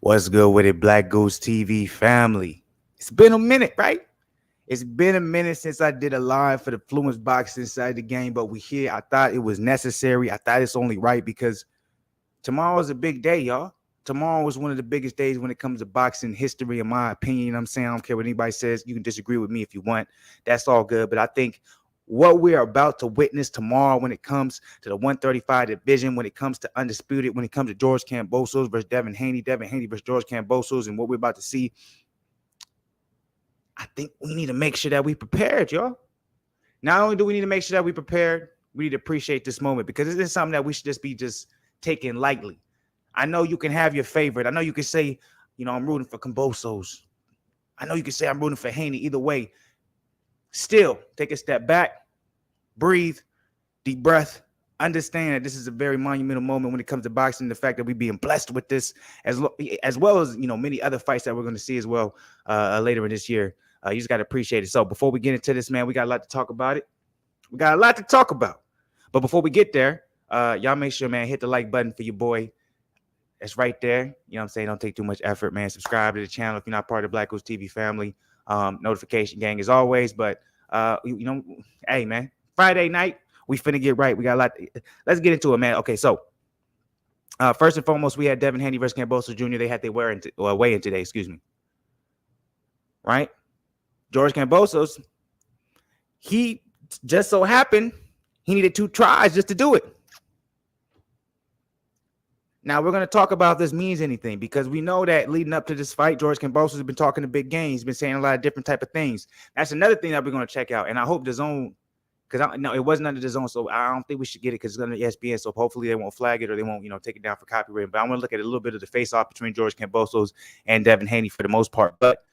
What's good with it, Black Goose TV family? It's been a minute, right? It's been a minute since I did a live for the Fluenceboxing inside the game, but we here. I thought it was necessary. I thought it's only right because tomorrow is a big day, y'all. Tomorrow is one of the biggest days when it comes to boxing history, in my opinion. You know what I'm saying? I don't care what anybody says. You can disagree with me if you want. That's all good. But I think what we are about to witness tomorrow when it comes to the 135 division, when it comes to undisputed, when it comes to George Kambosos versus Devin Haney versus George Kambosos, and what we're about to see, I think we need to make sure that we prepared, y'all. Not only do we need to make sure that we prepared, we need to appreciate this moment because this is something that we should just be taking lightly. I know you can have your favorite. I know you can say, I'm rooting for Kambosos. I know you can say I'm rooting for Haney. Either way, still take a step back, breathe, deep breath, understand that this is a very monumental moment when it comes to boxing. The fact that we're being blessed with this, as well as many other fights that we're going to see as well later in this year. You just got to appreciate it. So before we get into this, man, we got a lot to talk about it. We got a lot to talk about. But before we get there, y'all make sure, man, hit the like button for your boy. It's right there. You know what I'm saying? Don't take too much effort, man. Subscribe to the channel if you're not part of the Black Goose TV family. Notification gang as always. But, hey, man, Friday night, we finna get right. We got a lot. Let's get into it, man. Okay, so first and foremost, we had Devin Haney versus Kambosos Jr. They had their weigh-in today, excuse me. Right? George Kambosos, he just so happened he needed 2 tries just to do it. Now, we're going to talk about if this means anything because we know that leading up to this fight, George Kambosos has been talking a big game. He's been saying a lot of different type of things. That's another thing that we're going to check out. And I hope the zone, because it wasn't under the zone, so I don't think we should get it because it's under ESPN. So hopefully they won't flag it or they won't, take it down for copyright. But I want to look at a little bit of the face-off between George Kambosos and Devin Haney for the most part. But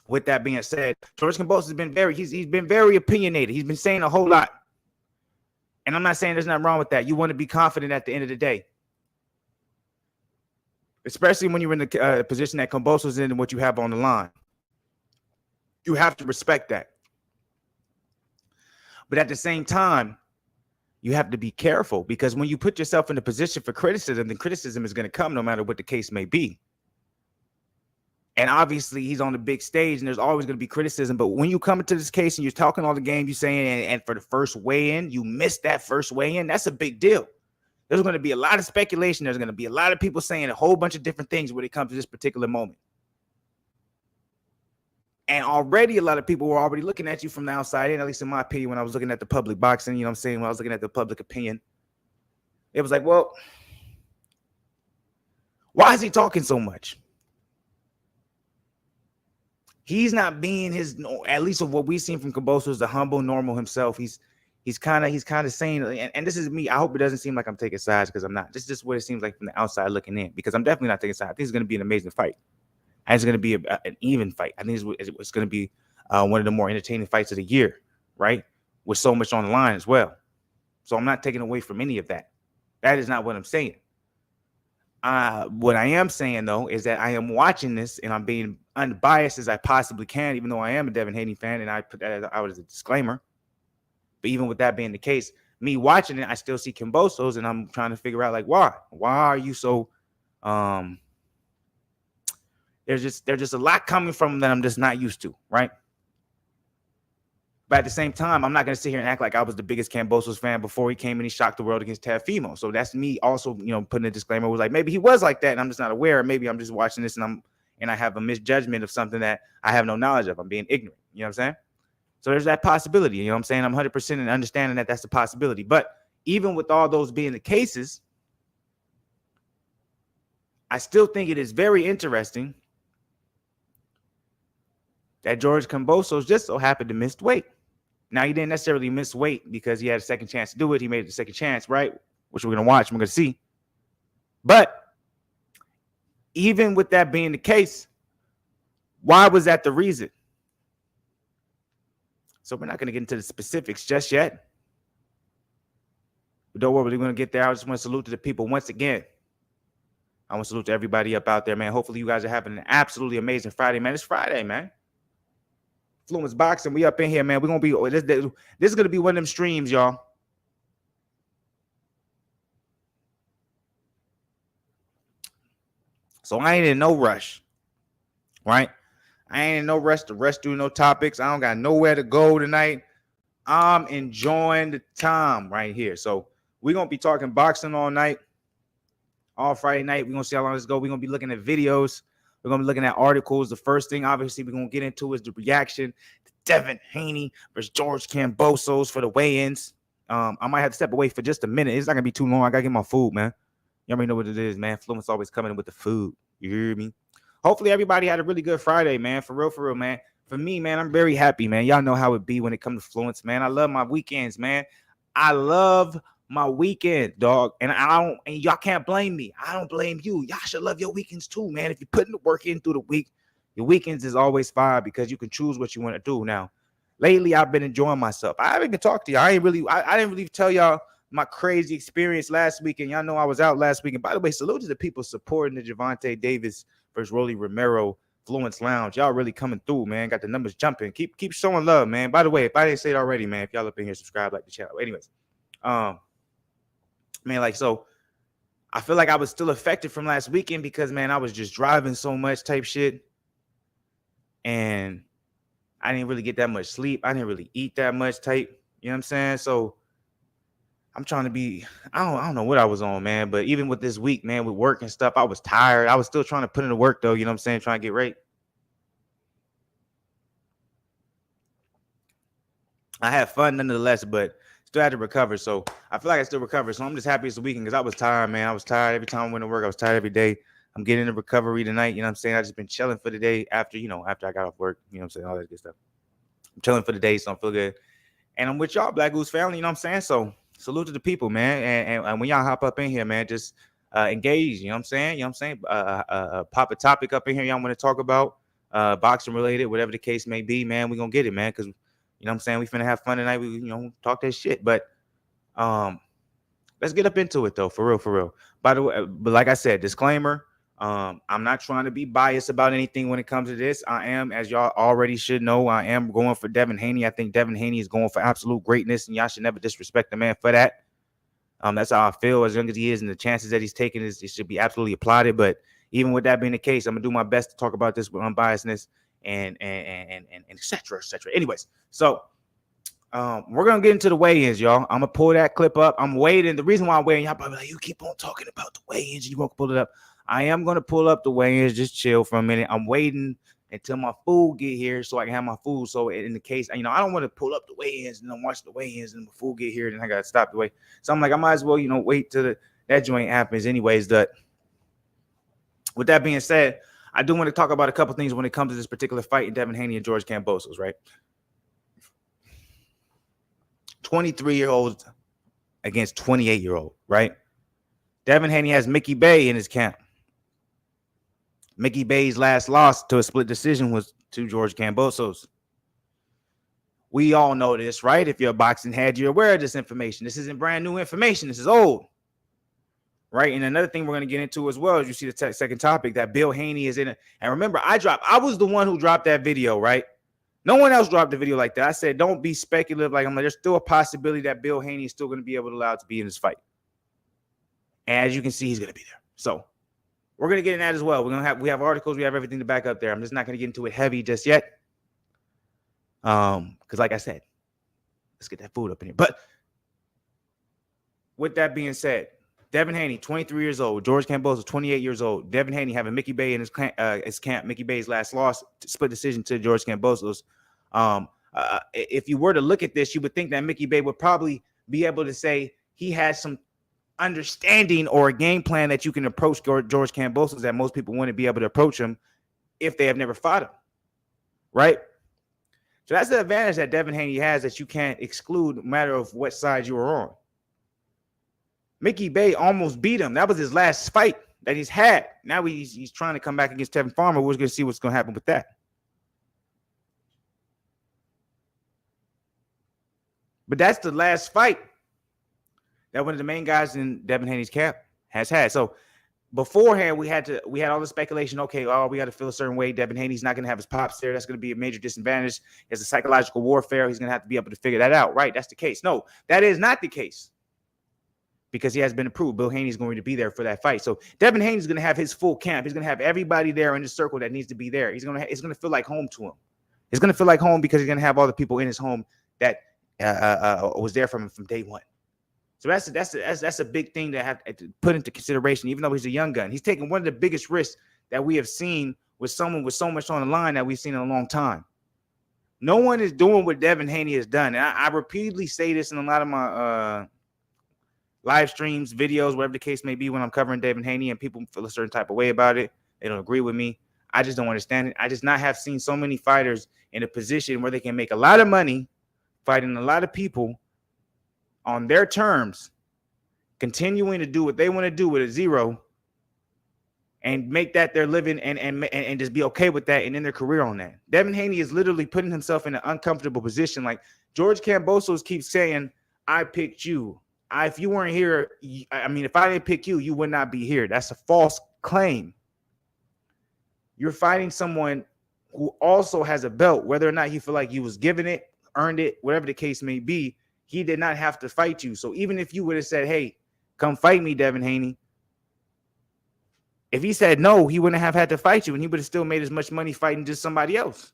with that being said, George Kambosos has been he's been very opinionated. He's been saying a whole lot. And I'm not saying there's nothing wrong with that. You want to be confident at the end of the day. Especially when you're in the position that Kambosos is in and what you have on the line. You have to respect that. But at the same time, you have to be careful because when you put yourself in a position for criticism, then criticism is going to come no matter what the case may be. And obviously, he's on the big stage, and there's always going to be criticism. But when you come into this case and you're talking all the game, you're saying, and for the first weigh-in, you missed that first weigh-in, that's a big deal. There's going to be a lot of speculation. There's going to be a lot of people saying a whole bunch of different things when it comes to this particular moment. And already a lot of people were already looking at you from the outside in, at least in my opinion, when I was looking at the public boxing, when I was looking at the public opinion. It was like, well, why is he talking so much? He's not being at least of what we've seen from Kambosos, the humble, normal himself. He's kind of saying, and this is me. I hope it doesn't seem like I'm taking sides because I'm not. This is just what it seems like from the outside looking in because I'm definitely not taking sides. I think it's going to be an amazing fight. And it's going to be an even fight. I think it's going to be one of the more entertaining fights of the year, right? With so much on the line as well. So I'm not taking away from any of that. That is not what I'm saying. What I am saying, though, is that I am watching this and I'm being unbiased as I possibly can, even though I am a Devin Haney fan, and I put that out as a disclaimer. But even with that being the case, me watching it, I still see Kambosos, and I'm trying to figure out, like, why? Why are you so there's just a lot coming from him that I'm just not used to, right? But at the same time, I'm not going to sit here and act like I was the biggest Kambosos fan before he came and he shocked the world against Teofimo. So that's me also, putting a disclaimer. It was like, maybe he was like that and I'm just not aware. Maybe I'm just watching this and I have a misjudgment of something that I have no knowledge of. I'm being ignorant. You know what I'm saying? So there's that possibility. You know what I'm saying? I'm 100% in understanding that that's a possibility. But even with all those being the cases, I still think it is very interesting that George Kambosos just so happened to miss weight. Now, he didn't necessarily miss weight because he had a second chance to do it. He made the second chance, right? Which we're going to watch and we're going to see. But even with that being the case, why was that the reason? So we're not going to get into the specifics just yet. But don't worry, we're going to get there. I just want to salute to the people once again. I want to salute to everybody up out there, man. Hopefully you guys are having an absolutely amazing Friday, man. It's Friday, man. Fluenceboxing, we up in here, man. We're going to be, this is going to be one of them streams, y'all. So I ain't in no rush, right? I ain't in no rush to rush through no topics. I don't got nowhere to go tonight. I'm enjoying the time right here. So we're going to be talking boxing all night, all Friday night. We're going to see how long this goes. We're going to be looking at videos. We're going to be looking at articles. The first thing, obviously, we're going to get into is the reaction to Devin Haney versus George Kambosos for the weigh-ins. I might have to step away for just a minute. It's not going to be too long. I got to get my food, man. You already know what it is, man. Fluence always coming in with the food. You hear me? Hopefully, everybody had a really good Friday, man. For real, man. For me, man, I'm very happy, man. Y'all know how it be when it comes to Fluence, man. I love my weekends, man. I love my weekend, dog. And y'all can't blame me. I don't blame you. Y'all should love your weekends too, man. If you're putting the work in through the week, your weekends is always fine because you can choose what you want to do. Now, lately, I've been enjoying myself. I haven't even talked to y'all. I didn't really tell y'all my crazy experience last weekend. Y'all know I was out last weekend. By the way, salute to the people supporting the Gervonta Davis versus Rolly Romero Fluence Lounge. Y'all really coming through, man. Got the numbers jumping. Keep showing love, man. By the way, if I didn't say it already, man, if y'all up in here, subscribe, like the channel. Anyways, man, like, so I feel like I was still affected from last weekend because, man, I was just driving so much type shit. And I didn't really get that much sleep. I didn't really eat that much type. You know what I'm saying? So I'm trying to be, I don't know what I was on, man. But even with this week, man, with work and stuff, I was tired. I was still trying to put in the work, though. You know what I'm saying? Trying to get right. I had fun nonetheless, but still had to recover. So I feel like I still recovered. So I'm just happy it's the weekend because I was tired, man. I was tired every time I went to work. I was tired every day. I'm getting into recovery tonight. You know what I'm saying? I just been chilling for the day after I got off work. You know what I'm saying? All that good stuff. I'm chilling for the day, so I feel good. And I'm with y'all, Black Goose family. You know what I'm saying? So salute to the people, man. And when y'all hop up in here, man, just engage. You know what I'm saying? You know what I'm saying? Pop a topic up in here y'all want to talk about, boxing related, whatever the case may be, man. We're going to get it, man, because, you know what I'm saying? We finna have fun tonight. We, talk that shit. But let's get up into it, though, for real. By the way, but like I said, disclaimer, I'm not trying to be biased about anything when it comes to this. I am, as y'all already should know, I am going for Devin Haney. I think Devin Haney is going for absolute greatness, and y'all should never disrespect the man for that. That's how I feel. As young as he is, and the chances that he's taking it should be absolutely applauded. But even with that being the case, I'm gonna do my best to talk about this with unbiasedness and et cetera, et cetera. Anyways, so we're gonna get into the weigh-ins, y'all. I'm gonna pull that clip up. I'm waiting. The reason why I'm waiting, y'all probably like, you keep on talking about the weigh-ins, you won't pull it up. I am gonna pull up the weigh-ins. Just chill for a minute. I'm waiting until my food get here so I can have my food. So in the case, I don't want to pull up the weigh-ins and then watch the weigh-ins and the food get here, and I gotta stop the way. So I'm like, I might as well, wait till that joint happens. Anyways, with that being said, I do want to talk about a couple things when it comes to this particular fight in Devin Haney and George Kambosos, right? 23-year-old against 28-year-old, right? Devin Haney has Mickey Bay in his camp. Mickey Bay's last loss to a split decision was to George Kambosos. We all know this, right? If you're a boxing head, you're aware of this information. This isn't brand new information. This is old, right? And another thing we're going to get into as well is you see the second topic that Bill Haney is in it. And remember, I was the one who dropped that video, right? No one else dropped the video like that. I said, don't be speculative. I'm like, there's still a possibility that Bill Haney is still going to be able to allow to be in this fight. And as you can see, he's going to be there. So we're going to get in that as well. We have articles. We have everything to back up there. I'm just not going to get into it heavy just yet. Because like I said, let's get that food up in here. But with that being said, Devin Haney, 23 years old. George Kambosos, 28 years old. Devin Haney having Mickey Bay in his camp. Mickey Bay's last loss, split decision to George Kambosos. If you were to look at this, you would think that Mickey Bay would probably be able to say he has some understanding or a game plan that you can approach George Kambosos that most people wouldn't be able to approach him if they have never fought him, right? So that's the advantage that Devin Haney has that you can't exclude no matter of what side you are on. Mickey Bay almost beat him. That was his last fight that he's had. Now he's trying to come back against Tevin Farmer. We're going to see what's going to happen with that. But that's the last fight that one of the main guys in Devin Haney's camp has had. So beforehand, we had all the speculation. Okay, we got to feel a certain way. Devin Haney's not going to have his pops there. That's going to be a major disadvantage. It's a psychological warfare. He's going to have to be able to figure that out. Right? That's the case. No, that is not the case. because he has been approved. Bill Haney is going to be there for that fight. So Devin Haney is going to have his full camp. He's going to have everybody there in the circle that needs to be there. It's going to feel like home to him. It's going to feel like home because he's going to have all the people in his home that was there from day one. So that's a big thing to have to put into consideration, even though he's a young gun. He's taking one of the biggest risks that we have seen with someone with so much on the line that we've seen in a long time. No one is doing what Devin Haney has done. And I repeatedly say this in a lot of my live streams, videos, whatever the case may be, when I'm covering Devin Haney, and people feel a certain type of way about it. They don't agree with me. I just don't understand it. I just not have seen so many fighters in a position where they can make a lot of money fighting a lot of people on their terms, continuing to do what they want to do with a zero, and make that their living and just be okay with that and end their career on that. Devin Haney is literally putting himself in an uncomfortable position. Like George Kambosos keeps saying, I picked you. If you weren't here, if I didn't pick you, you would not be here. That's a false claim. You're fighting someone who also has a belt, whether or not you feel like he was given it, earned it, whatever the case may be. He did not have to fight you. So even if you would have said, hey, come fight me, Devin Haney, if he said no, he wouldn't have had to fight you, and he would have still made as much money fighting just somebody else.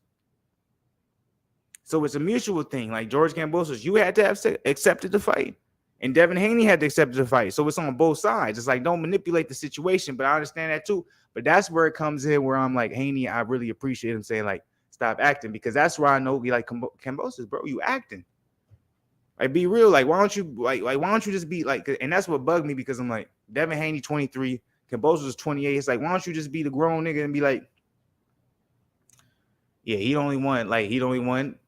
So it's a mutual thing. Like George Kambosos, you had to have accepted the fight, and Devin Haney had to accept the fight. So it's on both sides. It's like, don't manipulate the situation, but I understand that too. But that's where it comes in, where I'm like, Haney, I really appreciate him saying, like, stop acting, because that's where I know, like, Kambosos, bro, you acting. Like, be real. Like, why don't you why don't you just be like, and that's what bugged me, because I'm like, Devin Haney 23, Kambosos is 28. It's like, why don't you just be the grown nigga and be like, yeah, he the only one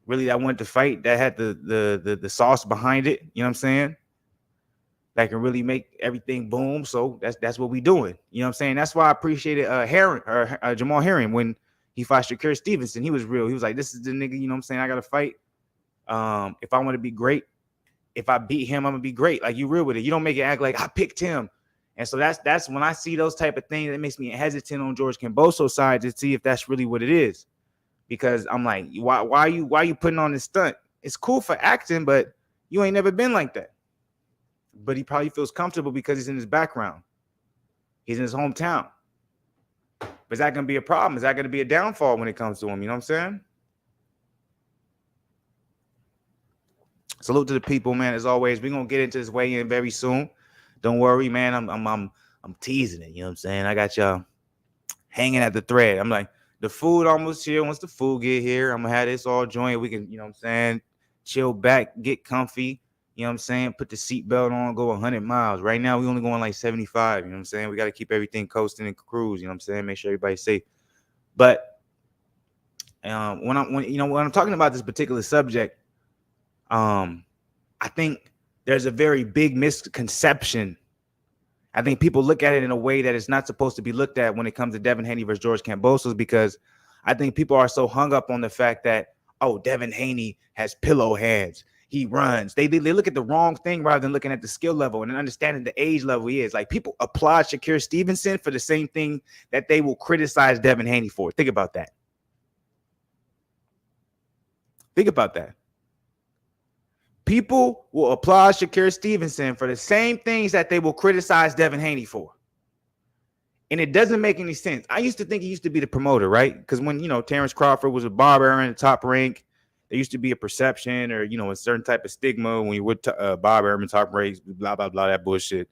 really that wanted to fight, that had the sauce behind it, you know what I'm saying? That can really make everything boom. So that's what we doing. You know what I'm saying? That's why I appreciated Jamal Herring when he fought Shakur Stevenson. He was real. He was like, this is the nigga, you know what I'm saying? I gotta fight. If I want to be great, if I beat him, I'm gonna be great. Like, you real with it. You don't make it act like I picked him. And so that's when I see those type of things, that makes me hesitant on George Kambosos' side to see if that's really what it is. Because I'm like, why you putting on this stunt? It's cool for acting, but you ain't never been like that. But he probably feels comfortable because he's in his background. He's in his hometown. But is that going to be a problem? Is that going to be a downfall when it comes to him? You know what I'm saying? Salute to the people, man. As always, we're going to get into this weigh-in very soon. Don't worry, man. I'm teasing it. You know what I'm saying? I got y'all hanging at the thread. I'm like, the food almost here. Once the food get here, I'm going to have this all joined. We can, you know what I'm saying, chill back, get comfy. You know what I'm saying? Put the seatbelt on, go 100 miles. Right now, we only going like 75. You know what I'm saying? We got to keep everything coasting and cruise. You know what I'm saying? Make sure everybody's safe. But when I'm talking about this particular subject, I think there's a very big misconception. I think people look at it in a way that it's not supposed to be looked at when it comes to Devin Haney versus George Kambosos, because I think people are so hung up on the fact that, oh, Devin Haney has pillow hands. He runs. They look at the wrong thing rather than looking at the skill level and understanding the age level he is. Like, people applaud Shakur Stevenson for the same thing that they will criticize Devin Haney for. Think about that. Think about that. People will applaud Shakur Stevenson for the same things that they will criticize Devin Haney for. And it doesn't make any sense. I used to think he used to be the promoter, right? Because when, Terrence Crawford was a barber in the top rank, there used to be a perception or, a certain type of stigma when you would Bob Arum, top ranks, blah, blah, blah, that bullshit.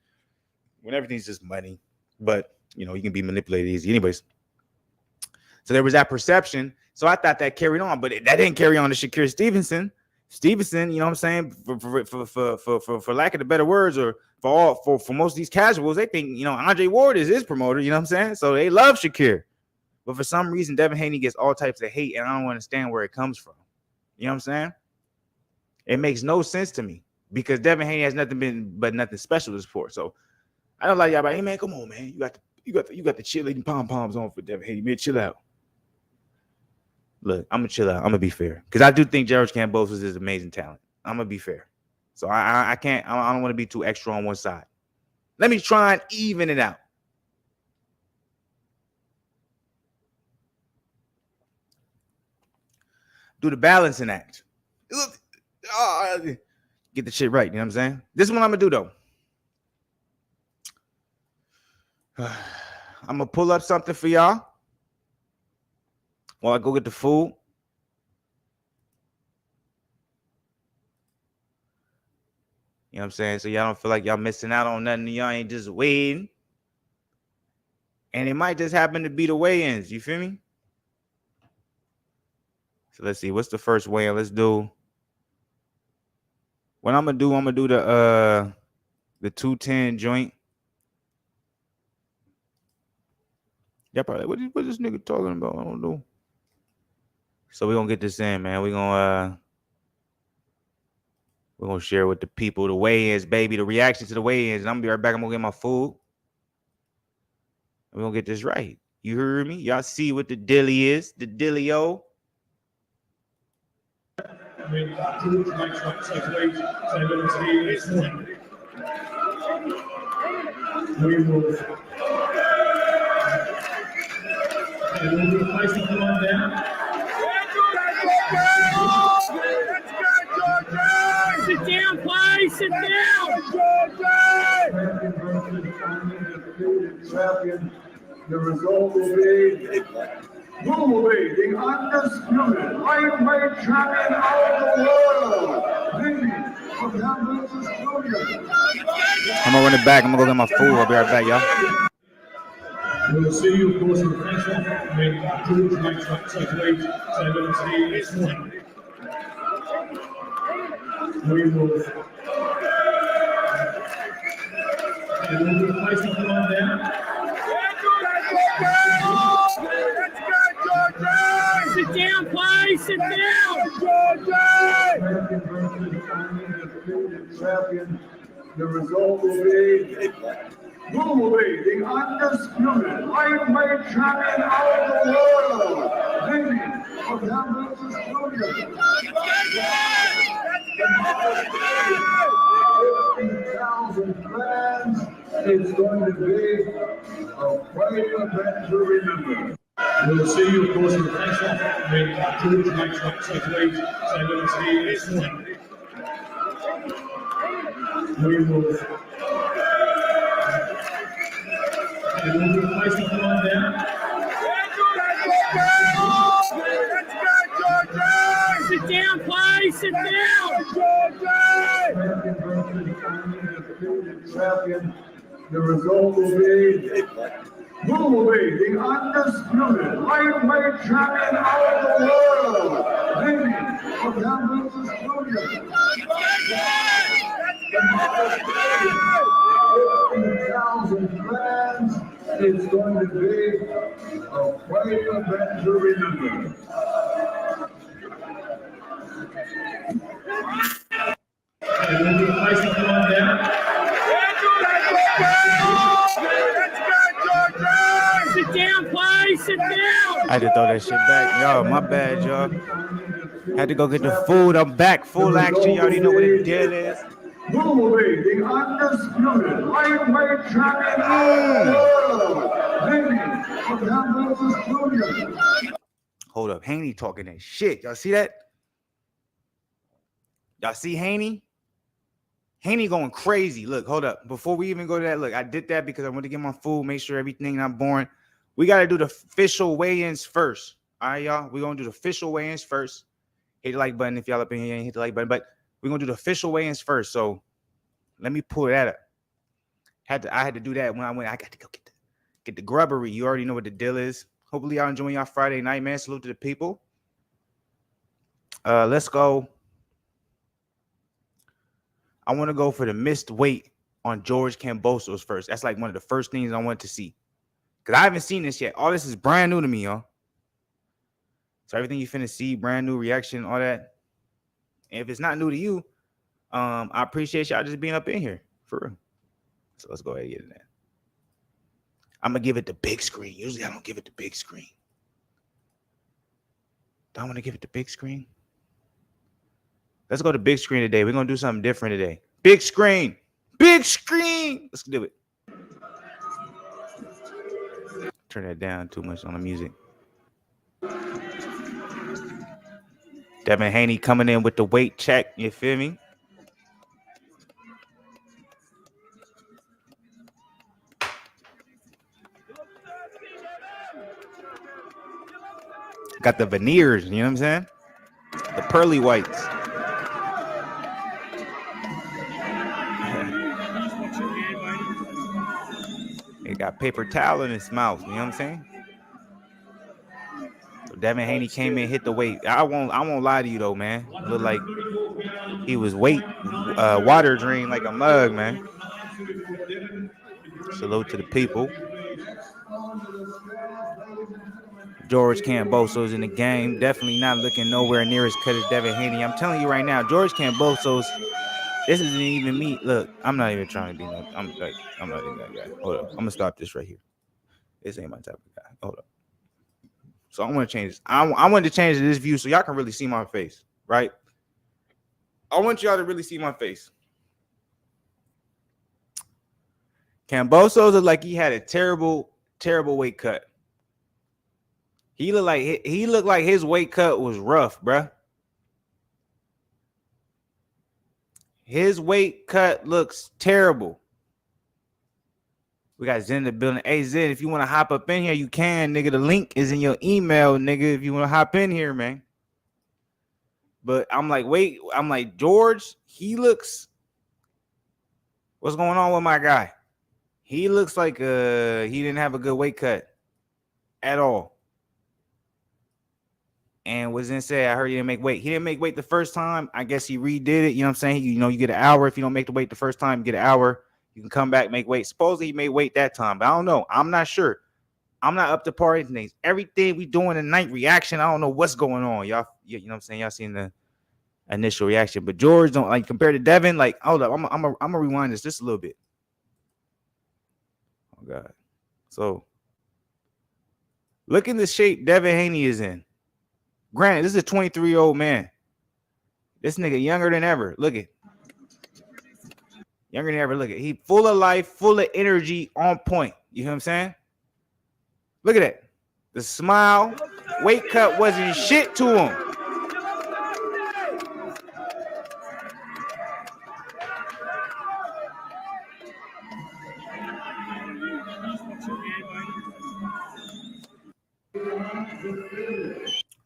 When everything's just money. But, you can be manipulated easy. Anyways. So there was that perception. So I thought that carried on, but that didn't carry on to Shakur Stevenson. Stevenson, you know what I'm saying, for lack of the better words, or for most of these casuals, they think, Andre Ward is his promoter, you know what I'm saying? So they love Shakur. But for some reason, Devin Haney gets all types of hate, and I don't understand where it comes from. You know what I'm saying? It makes no sense to me, because Devin Haney has nothing special to support. So I don't like y'all, but hey man, come on, man. You got the cheerleading pom-poms on for Devin Haney. Man, chill out. Look, I'm gonna chill out. I'm gonna be fair, because I do think George Kambosos is amazing talent. I'm gonna be fair, so I can't. I don't want to be too extra on one side. Let me try and even it out. Do the balancing act. Get the shit right. You know what I'm saying? This is what I'm gonna do though. I'm gonna pull up something for y'all while I go get the food. You know what I'm saying? So y'all don't feel like y'all missing out on nothing. Y'all ain't just waiting. And it might just happen to be the weigh-ins. You feel me? So let's see. What's the first weigh-in? Let's do. What I'm gonna do the 210 joint. Yeah, probably. What this nigga talking about? I don't know. So we're gonna get this in, man. We're gonna share with the people the weigh-ins, baby, the reaction to the weigh-ins. And I'm gonna be right back. I'm gonna get my food. We're gonna get this right. You heard me? Y'all see what the dilly is? The dilly-o. We will place the one down. Sit down, please. Sit down. Champion. The result will be the undisputed lightweight champion of the world, Haney from Kambosos. I'm gonna run it back. I'm gonna go get my food. I'll be right back, y'all. We'll see you, of course, in the next one. I mean, George makes that takeaway, so we'll see you next one. We will place the one down. Sit down, please. Sit down. Champion. The result will be the undisputed lightweight champion of the world, Devin from Kambosos. 50,000 fans. It's going to be a great event to remember. We'll see you, of course, in the next one. I mean, George makes that takeaway, so we'll see you next one. We will place the one down. Sit down, please. Sit down. Champion. The result will be the undisputed lightweight champion of the world, Haney from Kambosos. 50,000 fans. It's going to be a great event to remember. And we'll be placing the one down. Sit down, please. Sit down. I had to throw that shit back. Y'all, my bad, y'all. Had to go get the food. I'm back. Full action. You already know what the deal is. Who will be the undisputed lightweight champion of the world, Haney from Kambosos. Hold up. Haney talking that shit. Y'all see that? Y'all see Haney? Haney going crazy. Look, hold up. Before we even go to that, look, I did that because I want to get my food, make sure everything not boring. We got to do the official weigh-ins first. All right, y'all? We're going to do the official weigh-ins first. Hit the like button if y'all up in here and hit the like button. But we're going to do the official weigh-ins first. So let me pull that up. I had to do that when I went. I got to go get the grubbery. You already know what the deal is. Hopefully y'all enjoying y'all Friday night, man. Salute to the people. Let's go. I want to go for the missed weight on George Kambosos first. That's like one of the first things I want to see. Because I haven't seen this yet. All this is brand new to me, y'all. So everything you finna see, brand new reaction, all that. And if it's not new to you, I appreciate y'all just being up in here. For real. So let's go ahead and get in there. I'm going to give it the big screen. Usually I don't give it the big screen. Don't want to give it the big screen. Let's go to big screen today. We're going to do something different today. Big screen. Big screen. Let's do it. Turn that down too much on the music. Devin Haney coming in with the weight check. You feel me? Got the veneers, you know what I'm saying? The pearly whites. He got paper towel in his mouth, you know what I'm saying? So Devin Haney came in, hit the weight. I won't lie to you though, man. It looked like he was water drained like a mug, man. Salute to the people. George Kambosos in the game. Definitely not looking nowhere near as cut as Devin Haney. I'm telling you right now, George Kambosos, this isn't even me. Look, I'm not even trying to be no. I'm not even that guy. Hold up. I'm gonna stop this right here. This ain't my type of guy. Hold up. So I want to change this. I wanted to change this view so y'all can really see my face, right? I want y'all to really see my face. Kambosos looked like he had a terrible weight cut. He looked like his weight cut was rough, bruh. His weight cut looks terrible. We got Zen in the building. Hey, Zen, if you want to hop up in here, you can, nigga. The link is in your email, nigga, if you want to hop in here, man. But I'm like, George, he looks... What's going on with my guy? He looks like he didn't have a good weight cut at all. And was said, I heard he didn't make weight. He didn't make weight the first time. I guess he redid it. You know what I'm saying? You get an hour. If you don't make the weight the first time, you get an hour. You can come back, make weight. Supposedly he made weight that time, but I don't know. I'm not sure. I'm not up to par with things. Everything we doing tonight, reaction, I don't know what's going on. Y'all, you know what I'm saying? Y'all seen the initial reaction. But George, don't like compared to Devin, like, hold up. I'm gonna rewind this just a little bit. Oh God. So look in the shape Devin Haney is in. Granted, this is a 23-year-old man. This nigga younger than ever. Look at. Younger than ever. Look at. He full of life, full of energy, on point. You know what I'm saying? Look at that. The smile. Weight cut wasn't shit to him.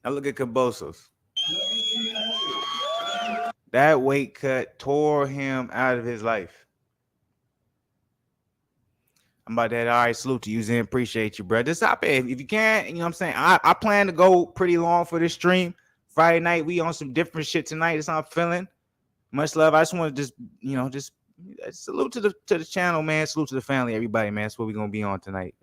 Now look at Kambosos. That weight cut tore him out of his life. I'm about that. All right, salute to you, Zen. Appreciate you, bro. Just hop in if you can. You know what I'm saying? I plan to go pretty long for this stream. Friday night, we on some different shit tonight. That's how I'm feeling. Much love. I just want to just salute to the channel, man. Salute to the family, everybody, man. That's what we're gonna be on tonight.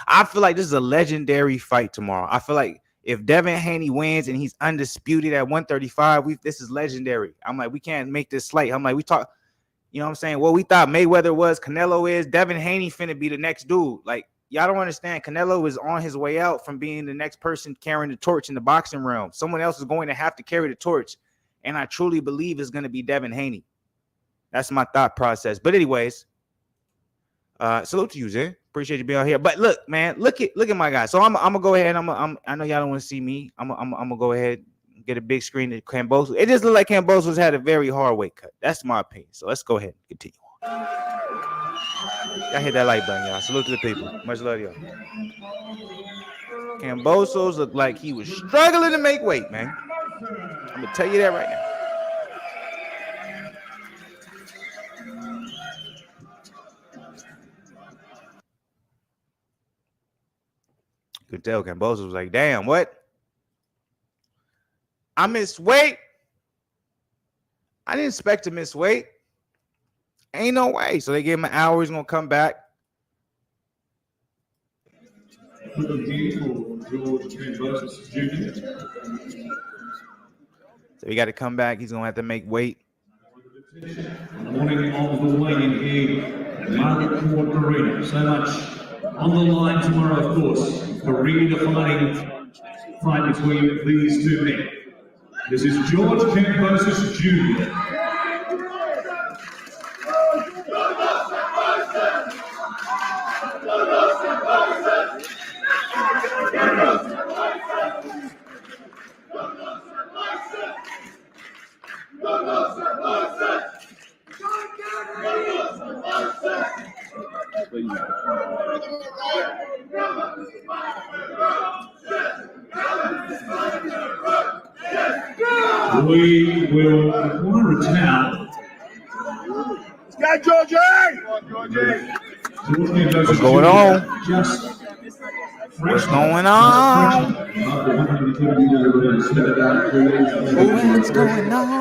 I feel like this is a legendary fight tomorrow. I feel like if Devin Haney wins and he's undisputed at 135, this is legendary. I'm like, we can't make this slight. I'm like, we talk, you know what I'm saying? What we thought Mayweather was, Canelo is, Devin Haney finna be the next dude. Like, y'all don't understand. Canelo is on his way out from being the next person carrying the torch in the boxing realm. Someone else is going to have to carry the torch. And I truly believe it's going to be Devin Haney. That's my thought process. But anyways, salute to you, Zen. Appreciate you being out here. But look, man, look at my guy. So I'm gonna go ahead. I know y'all don't want to see me. I'm gonna go ahead and get a big screen at Kambosos. It just looked like Kambosos had a very hard weight cut. That's my opinion. So let's go ahead and continue on. Y'all hit that like button, y'all. Salute to the people. Much love, y'all. Kambosos looked like he was struggling to make weight, man. I'm gonna tell you that right now. You could tell Kambosos was like, damn, what? I missed weight. I didn't expect to miss weight. Ain't no way. So they gave him an hour. He's going to come back. So he got to come back. He's going to have to make weight. Morning of the weigh-in here at Market Court Arena. So much on the line tomorrow, of course. The redefining fight between these two men. This is George Kambosos Jr. We will require a towel. Got Georgie! What's going on? What's going on? What's going on?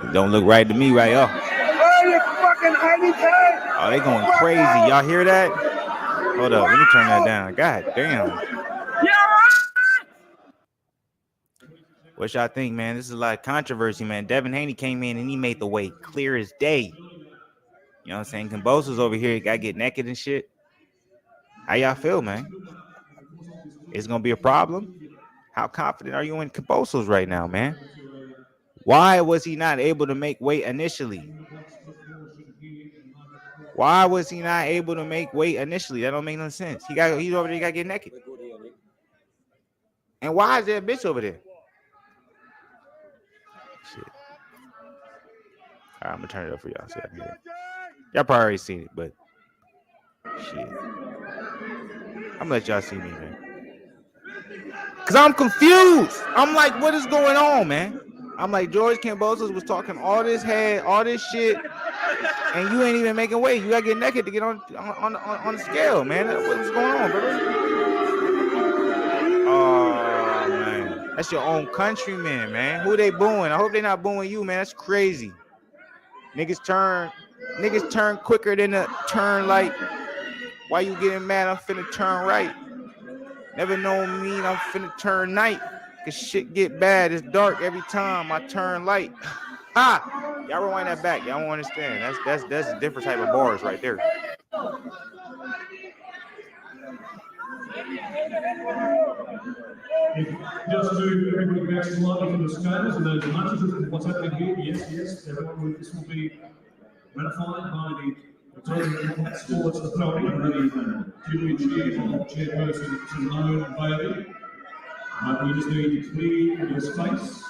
It don't look right to me, right? Oh, oh, they going crazy. Y'all hear that? Hold up, let me turn that down. God damn. What y'all think, man? This is a lot of controversy, man. Devin Haney came in and he made the way clear as day. You know what I'm saying? Kambosos over here got to get naked and shit. How y'all feel, man? It's going to be a problem? How confident are you in Kambosos right now, man? Why was he not able to make weight initially? Why was he not able to make weight initially? That don't make no sense. He's over there, he got to get naked. And why is there a bitch over there? Shit. All right, I'm gonna turn it up for y'all. So y'all probably already seen it, but shit. I'm gonna let y'all see me, man. Cause I'm confused. I'm like, what is going on, man? I'm like, George Kambosos was talking all this shit, and you ain't even making weight. You gotta get naked to get on the scale, man. What's going on, brother? Oh man, that's your own countrymen, man. Who they booing? I hope they not booing you, man. That's crazy. Niggas turn quicker than a turn light. Why you getting mad? I'm finna turn right. Never known me, I'm finna turn night. Cause shit get bad. It's dark every time I turn light. Ha! Y'all rewind that back. Y'all won't understand. That's a different type of bars right there. Just to move everybody back slightly from the scales and those lunches of what's happening here. Yes, everyone, this will be ratified by the Victorian Sports Authority under the duly chairperson Simone Bailey. We just need to clear your space.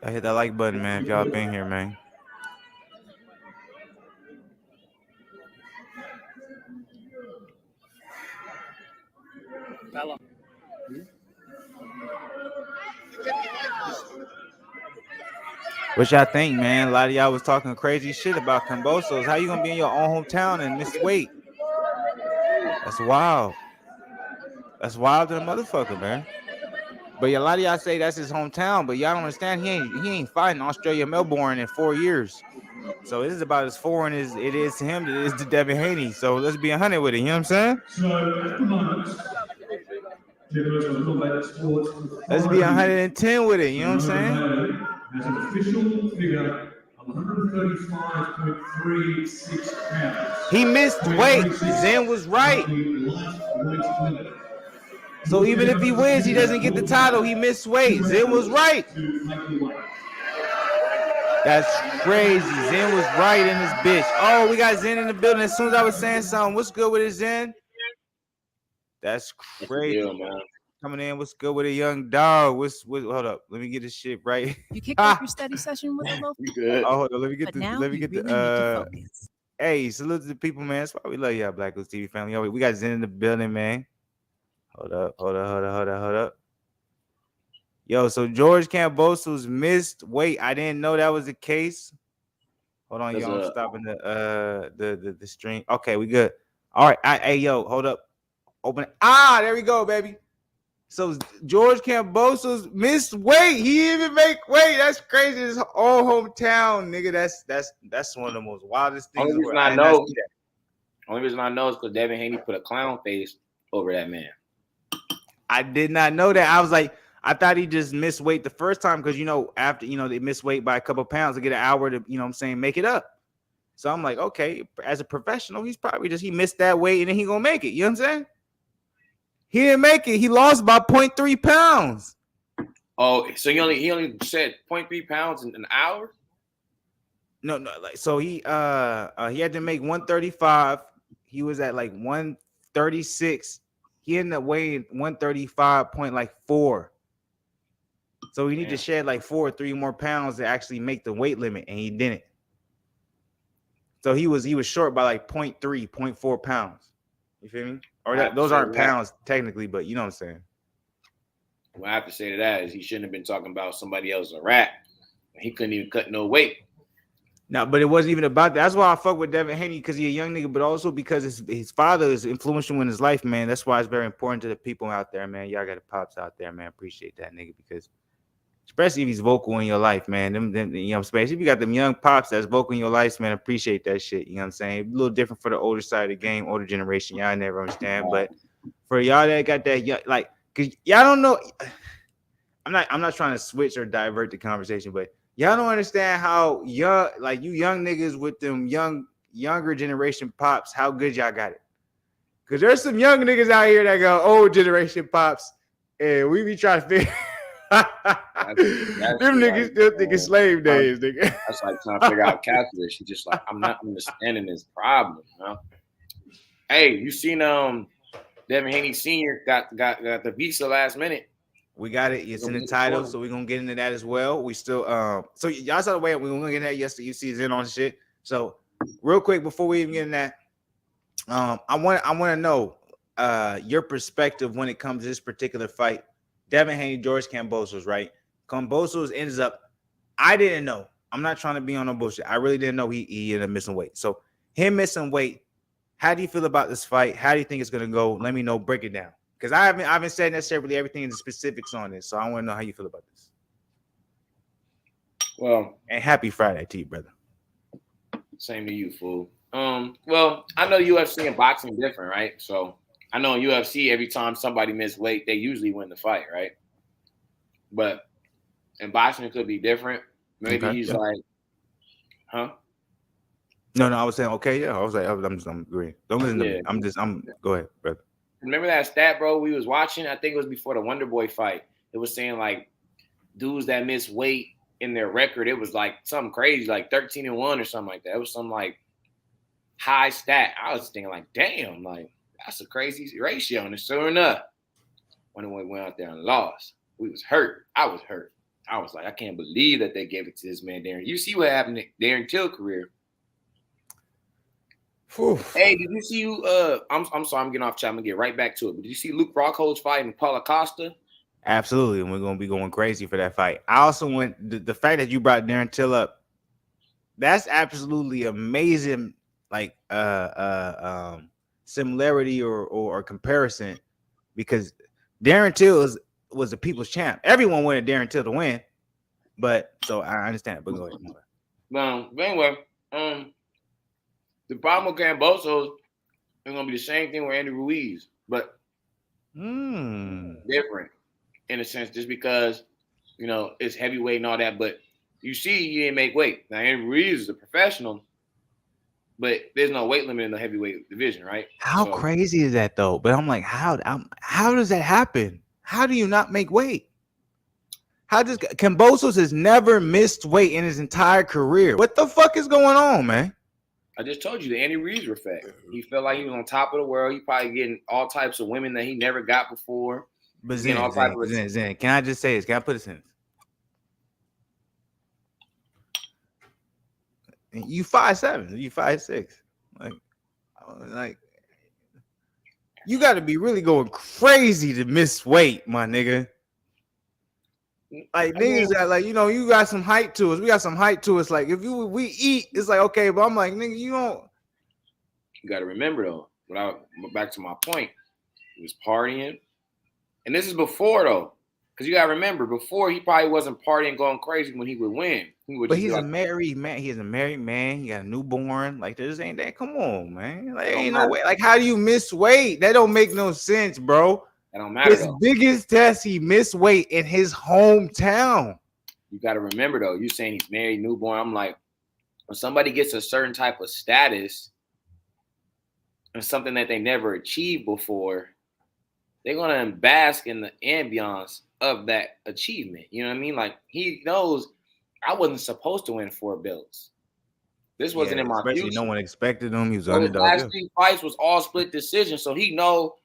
I hit that like button, man, if y'all been here, man. What y'all think, man? A lot of y'all was talking crazy shit about Kambosos. How you gonna be in your own hometown and miss weight? That's wild. That's wild to the motherfucker, man. But a lot of y'all say that's his hometown, but y'all don't understand. He ain't fighting Australia, Melbourne in 4 years. So this is about as foreign as it is to him that it is to Devin Haney. So let's be 100 with it. You know what I'm saying? So at the moment, let's be 110 with it. You know what I'm saying? Has an official figure of 135.36 pounds. He missed weight. Zen was right. So even if he wins, he doesn't get the title. He missed weight. Zen was right. That's crazy. Zen was right in this bitch. Oh, we got Zen in the building. As soon as I was saying something, what's good with it, Zen? That's crazy. Deal, man. Coming in, what's good with a young dog? Hold up, let me get this shit right. You kicked off your study session with a little. You good? Oh, hold on, let me get the hey, salute to the people, man. That's why we love y'all, Black Goose TV family. We got Zen in the building, man. Hold up. Yo, so George Kambosos missed weight. I didn't know that was the case. Hold on, y'all. I'm stopping the stream. Okay, we good. All right. Hey, yo, hold up. Open it. There we go, baby. So George Kambosos missed weight. He didn't even make weight. That's crazy. His own hometown, nigga. That's one of the most wildest things. Only reason I know is because Devin Haney put a clown face over that man. I did not know that. I was like, I thought he just missed weight the first time because, after, they missed weight by a couple of pounds to get an hour to, make it up. So I'm like, okay, as a professional, he's probably he missed that weight and then he gonna make it. You know what I'm saying? He didn't make it. He lost by 0.3 pounds. Oh, so he only said 0.3 pounds in an hour? No, so he had to make 135. He was at like 136. He ended up weighing 135.4. So he needed to shed like 3 more pounds to actually make the weight limit, and he didn't. So he was short by like 0.3, 0.4 pounds. You feel me? Or I have to those say aren't that. pounds technically, but you know what I'm saying. What I have to say to that is he shouldn't have been talking about somebody else a rat. He couldn't even cut no weight. No, but it wasn't even about that. That's why I fuck with Devin Haney, because he's a young nigga, but also because his father is influential in his life, man. That's why it's very important to the people out there, man. Y'all got the pops out there, man. Appreciate that nigga, because especially if he's vocal in your life, man. Them you know, especially if you got them young pops that's vocal in your life, man. Appreciate that shit. You know what I'm saying? A little different for the older side of the game, older generation. Y'all never understand, but for y'all that got that young, like, cause y'all don't know. I'm not trying to switch or divert the conversation, but y'all don't understand how young, like you young niggas with them younger generation pops, how good y'all got it. Cause there's some young niggas out here that go old generation pops, and we be trying to figure. Them niggas still think it's slave days, nigga. That's like trying to figure out calculus. She just like, I'm not understanding this problem, you know? Hey, you seen Devin Haney Sr. got the visa last minute. We got it. It's in the title, so we're gonna get into that as well. We still so y'all saw the way we're gonna get that yesterday. You see in on shit. So real quick before we even get in that, I want to know your perspective when it comes to this particular fight. Devin Haney, George Kambosos, right? Kambosos ends up. I didn't know. I'm not trying to be on no bullshit. I really didn't know he ended up missing weight. So him missing weight. How do you feel about this fight? How do you think it's gonna go? Let me know. Break it down. Because I haven't said necessarily everything in the specifics on this. So I want to know how you feel about this. Well, and happy Friday to you, brother. Same to you, fool. Well, I know UFC and boxing different, right? So I know in UFC, every time somebody miss weight, they usually win the fight, right? But in boxing, it could be different. Maybe he's like, huh? No, I was saying, okay, yeah. I was like, I'm agreeing. Don't listen to me. Go ahead, brother. Remember that stat, bro, we was watching? I think it was before the Wonder Boy fight. It was saying, like, dudes that miss weight in their record, it was, like, something crazy, like 13-1 or something like that. It was some, like, high stat. I was thinking, like, damn, like, that's a crazy ratio. And sure enough, when we went out there and lost, we was hurt. I was hurt. I was like, I can't believe that they gave it to this man, Darren. You see what happened to Darren Till's career. Whew. Hey, did you see I'm sorry, I'm getting off chat. I'm gonna get right back to it. But did you see Luke Rockhold's fighting Paulo Costa? Absolutely, and we're gonna be going crazy for that fight. I also went the fact that you brought Darren Till up. That's absolutely amazing. Like similarity or comparison, because Darren Till was the people's champ. Everyone wanted Darren Till to win, but so I understand it. But go ahead. But anyway, the problem with Kambosos is going to be the same thing with Andy Ruiz, but different in a sense, just because, you know, it's heavyweight and all that. But you see, he didn't make weight. Now, Andy Ruiz is a professional, but there's no weight limit in the heavyweight division, right? How crazy is that, though? But I'm like, how does that happen? How do you not make weight? How does Kambosos has never missed weight in his entire career? What the fuck is going on, man? I just told you the Andy Ruiz effect. He felt like he was on top of the world. He probably getting all types of women that he never got before. But Zen, can I just say this? Can I put this in? You 5'7", you 5'6". Like you got to be really going crazy to miss weight, my nigga. Like niggas that, like, you know, you got some height to us. We got some height to us. Like if we eat, it's like, okay, but I'm like, nigga, you don't. You got to remember though. Back to my point, he was partying, and this is before though, because you got to remember, before he probably wasn't partying, going crazy when he would win. But he's a married man. He's a married man. He got a newborn. Like this ain't that. Come on, man. Like ain't no way. Like how do you miss weight? That don't make no sense, bro. That don't matter. His biggest test, he missed weight in his hometown. You got to remember though. You saying he's married, newborn. I'm like, when somebody gets a certain type of status and something that they never achieved before, they're gonna bask in the ambiance of that achievement. You know what I mean? Like he knows I wasn't supposed to win 4 belts. This wasn't in my future. No one expected him. He was underdog. His last 3 fights was all split decision, so he know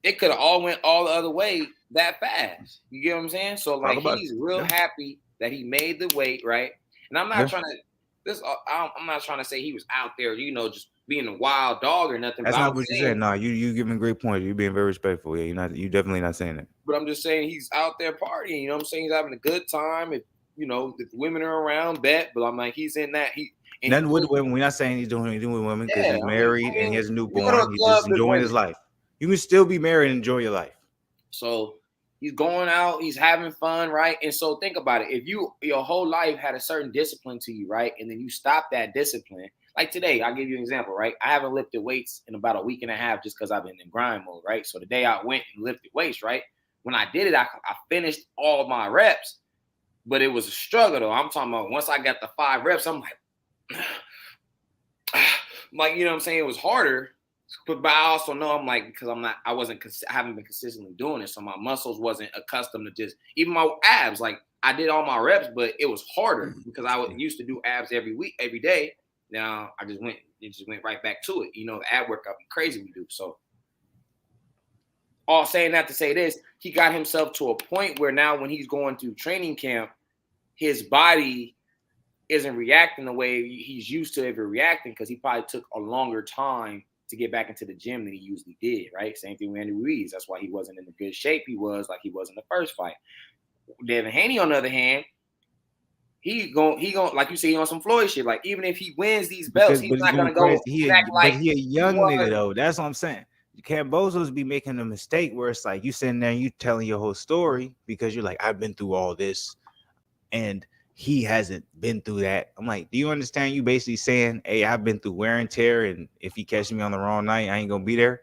it could have all went all the other way that fast. You get what I'm saying? So like he's real happy that he made the weight, right? And I'm not trying to I'm not trying to say he was out there, you know, just being a wild dog or nothing. That's But not what you said. No, you giving great points. You're being very respectful. Yeah, you definitely not saying that. But I'm just saying he's out there partying. You know what I'm saying? He's having a good time. If if women are around, bet. But I'm like, he's in that. Nothing with women. We're not saying he's doing anything with women because he's married and he has a you go to a newborn. He's club, just enjoying his life. You can still be married and enjoy your life. So he's going out, he's having fun, right? And so think about it. If your whole life had a certain discipline to you, right? And then you stop that discipline. Like today, I'll give you an example, right? I haven't lifted weights in about a week and a half just because I've been in grind mode, right? So the day I went and lifted weights, right? When I did it, I finished all my reps, but it was a struggle though. I'm talking about once I got the 5 reps, I'm like, you know what I'm saying? It was harder. But I also know I'm like, because I haven't been consistently doing it. So my muscles wasn't accustomed to just, even my abs, like I did all my reps, but it was harder because I used to do abs every week, every day. Now it just went right back to it. The ab workout be crazy we do. So all saying that to say this, he got himself to a point where now when he's going through training camp, his body isn't reacting the way he's used to ever reacting because he probably took a longer time to get back into the gym than he usually did, right? Same thing with Andy Ruiz. That's why he wasn't in the good shape he was in the first fight. Devin Haney, on the other hand, he going like you say, he on some Floyd shit. Like even if he wins these belts, he's not gonna go back like he a young nigga though. That's what I'm saying. Kambosos be making a mistake where it's like you sitting there and you telling your whole story because you're like, I've been through all this, and he hasn't been through that. I'm like, do you understand? You basically saying, hey, I've been through wear and tear, and if he catches me on the wrong night, I ain't gonna be there.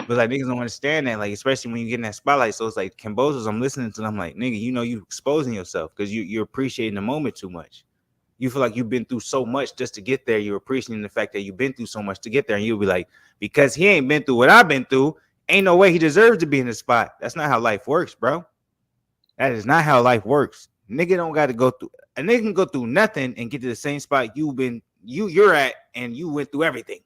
But like niggas don't understand that, like especially when you get in that spotlight. So it's like Kambosos, I'm listening to them, I'm like, nigga, you exposing yourself because you're appreciating the moment too much. You feel like you've been through so much just to get there. You're appreciating the fact that you've been through so much to get there, and you'll be like, because he ain't been through what I've been through, ain't no way he deserves to be in this spot. That's not how life works, bro. That is not how life works. Nigga don't got to go through. A nigga can go through nothing and get to the same spot you're at, and you went through everything.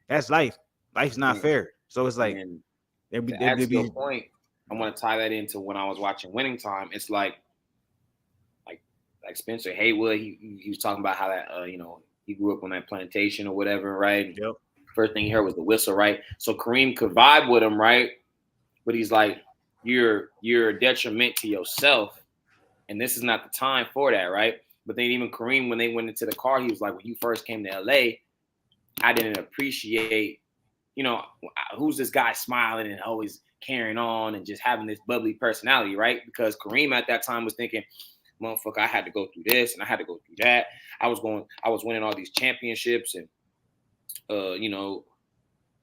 That's life. Life's not fair. So it's like, to add to your point, I want to tie that into when I was watching Winning Time. It's like Spencer Haywood. He was talking about how that he grew up on that plantation or whatever, right? Yep. First thing he heard was the whistle, right? So Kareem could vibe with him, right? But he's like, you're a detriment to yourself, and this is not the time for that, right? But then even Kareem, when they went into the car, he was like, when you first came to LA, I didn't appreciate, who's this guy smiling and always carrying on and just having this bubbly personality, right? Because Kareem at that time was thinking, motherfucker, I had to go through this and I had to go through that. I was winning all these championships and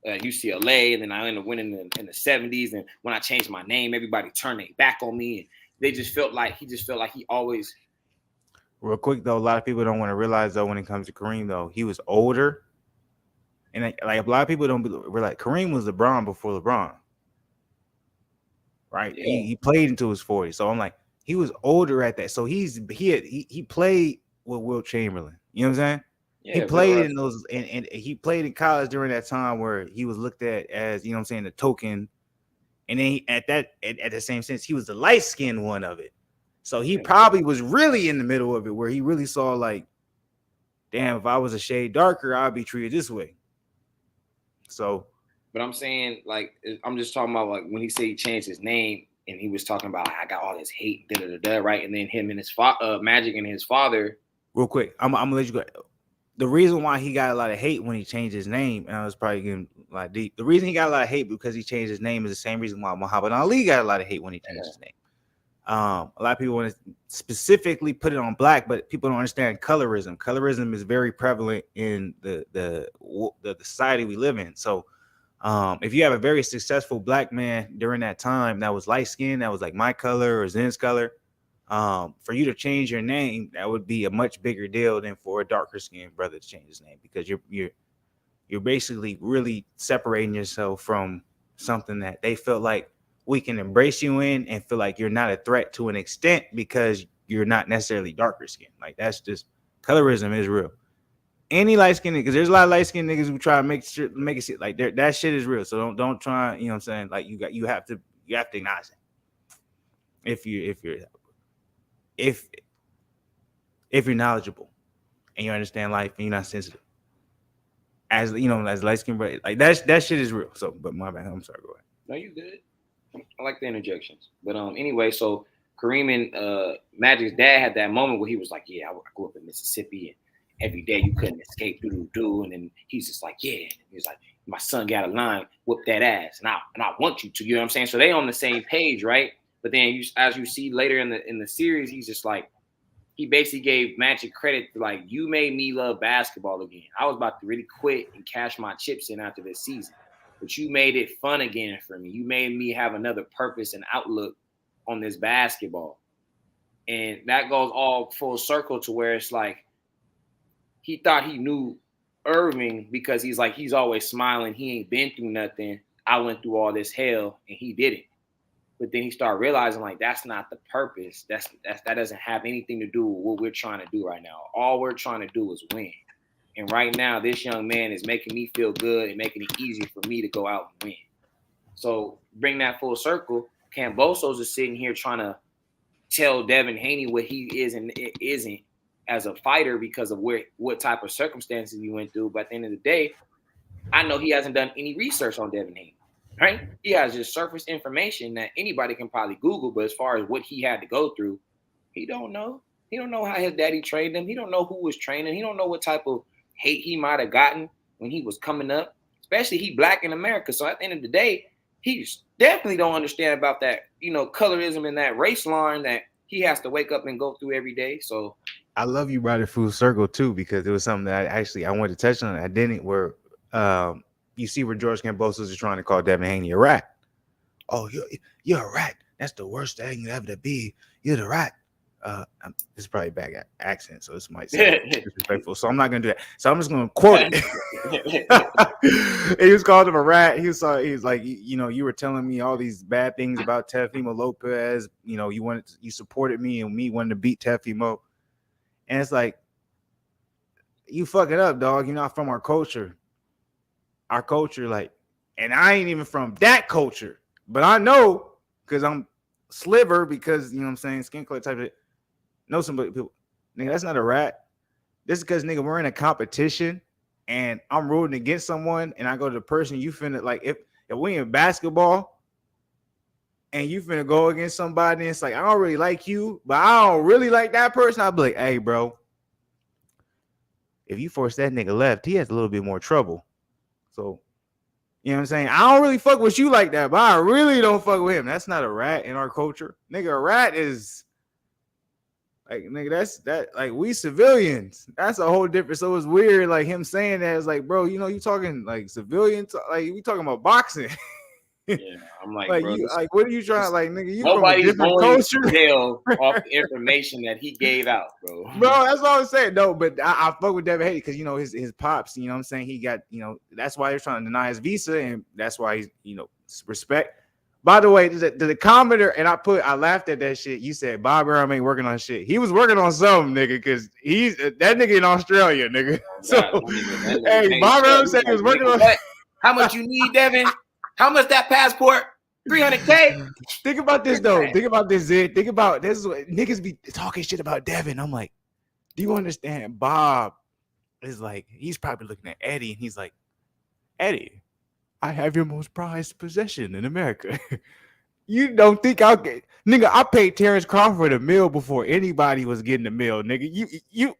UCLA, and then I ended up winning in the 70s. And when I changed my name, everybody turned their back on me, and he just felt like he always. Real quick though, a lot of people don't want to realize though when it comes to Kareem though, he was older, and like a lot of people don't realize Kareem was LeBron before LeBron, right? Yeah. He played into his 40s, so I'm like, he was older at that, so he played with Wilt Chamberlain. You know what I'm saying? Yeah, he played in those, and he played in college during that time where he was looked at as, you know what I'm saying, the token. And then at the same sense, he was the light-skinned one of it. So he probably was really in the middle of it where he really saw like, damn, if I was a shade darker, I'd be treated this way. So, but I'm saying, like, I'm just talking about like when he said he changed his name and he was talking about, I got all this hate, right? And then him and his Magic and his father. Real quick, I'm gonna let you go. The reason why he got a lot of hate when he changed his name, and I was probably getting like deep. The reason he got a lot of hate because he changed his name is the same reason why Muhammad Ali got a lot of hate when he changed his name. A lot of people want to specifically put it on black, but people don't understand colorism. Colorism is very prevalent in the society we live in. So if you have a very successful black man during that time that was light skinned, that was like my color or Zen's color, for you to change your name, that would be a much bigger deal than for a darker skinned brother to change his name, because you're basically really separating yourself from something that they felt like we can embrace you in and feel like you're not a threat to an extent because you're not necessarily darker skinned. Like that's just, colorism is real. Any light skinned niggas, there's a lot of light skinned niggas who try to make it shit like that shit is real. So don't try, you know what I'm saying? Like you have to acknowledge it. If you're knowledgeable and you understand life and you're not sensitive. as you know, as light skin, but like that shit is real. So, but my bad. I'm sorry. Go ahead. No, you good. I like the interjections. But anyway, so Kareem and Magic's dad had that moment where he was like, "Yeah, I grew up in Mississippi, and every day you couldn't escape do." And then he's just like, "Yeah." He's like, "My son got a line, whoop that ass, and I want you to." You know what I'm saying? So they on the same page, right? But then as you see later in the series, he's just like, he basically gave Magic credit to like, "You made me love basketball again. I was about to really quit and cash my chips in after this season, but you made it fun again for me. You made me have another purpose and outlook on this basketball." And that goes all full circle to where it's like, he thought he knew Irving because he's like, he's always smiling. He ain't been through nothing. I went through all this hell and he didn't. But then he started realizing like, that's not the purpose. That doesn't have anything to do with what we're trying to do right now. All we're trying to do is win. And right now, this young man is making me feel good and making it easier for me to go out and win. So bring that full circle. Kambosos is sitting here trying to tell Devin Haney what he is and isn't as a fighter because of what type of circumstances he went through. But at the end of the day, I know he hasn't done any research on Devin Haney, right? He has just surface information that anybody can probably Google, but as far as what he had to go through, he don't know. He don't know how his daddy trained him. He don't know who was training. He don't know what type of hate he might have gotten when he was coming up, especially he black in America. So at the end of the day, he definitely don't understand about that, colorism and that race line that he has to wake up and go through every day. So I love you brought it full circle too, because it was something that I wanted to touch on. I didn't. Where you see where George Kambosos is trying to call Devin Haney a rat. Oh, you're a rat. That's the worst thing you ever to be. You're the rat. This is probably a bad accent, so this might sound disrespectful. So I'm not gonna do that. So I'm just gonna quote it. He was called him a rat. He's like, you were telling me all these bad things about Teofimo Lopez. You supported me and me wanting to beat Teofimo. And it's like, you fucking up, dog. You're not from our culture. Our culture, like, and I ain't even from that culture, but I know because I'm sliver because you know what I'm saying, skin color type of. Know some people, nigga. That's not a rat. This is because nigga, we're in a competition, and I'm rooting against someone, and I go to the person you finna like. If we in basketball, and you finna go against somebody, and it's like I don't really like you, but I don't really like that person. I'll be like, hey, bro, if you force that nigga left, he has a little bit more trouble. So, you know what I'm saying? I don't really fuck with you like that, but I really don't fuck with him. That's not a rat in our culture. Nigga, a rat is like, nigga, that's like we civilians. That's a whole different. So it's weird, like him saying that. It's like, bro, you talking like civilians, like we talking about boxing. Yeah, I'm like, like bro, you, like what are you trying? Like, nigga, you nobody's from a different going culture. to jail off the information that he gave out, bro. Bro, that's what I was saying. No, but I fuck with Devin Haney because his pops. You know what I'm saying? He got that's why they're trying to deny his visa, and that's why he's respect. By the way, the commenter, and I laughed at that shit. You said Bob Arum ain't working on shit. He was working on something, nigga, because he's that nigga in Australia, nigga. So, hey, Bob Arum said he was working on. How much you need, Devin? How much that passport? $300K. Think about this though. Think about this, Zed. Think about this. Is what niggas be talking shit about Devin. I'm like, do you understand? Bob is like, he's probably looking at Eddie, and he's like, Eddie, I have your most prized possession in America. You don't think I'll get, nigga? I paid Terrence Crawford a meal before anybody was getting a meal, nigga. You.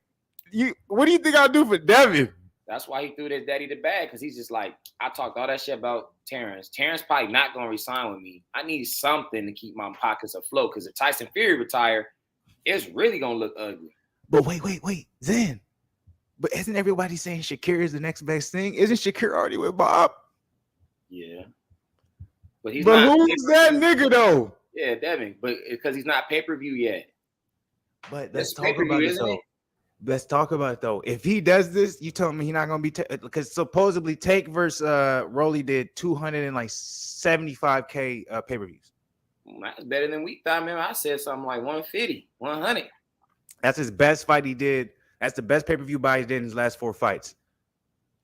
What do you think I'll do for Devin? That's why he threw his daddy the bag, because he's just like, I talked all that shit about Terrence. Terrence probably not gonna resign with me. I need something to keep my pockets afloat, because if Tyson Fury retire, it's really gonna look ugly. But wait, Zen. But isn't everybody saying Shakir is the next best thing? Isn't Shakir already with Bob? Yeah. But he's but not. Who's that nigga though? Yeah, Devin. But because he's not pay-per-view yet. But let's talk about it though. Let's talk about it though. If he does this, you tell me he's not gonna be because supposedly Take versus Rolly did 275K pay-per-views. That's better than we thought, man. I said something like 150, 100. That's his best fight he did. That's the best pay-per-view buy he did in his last 4 fights.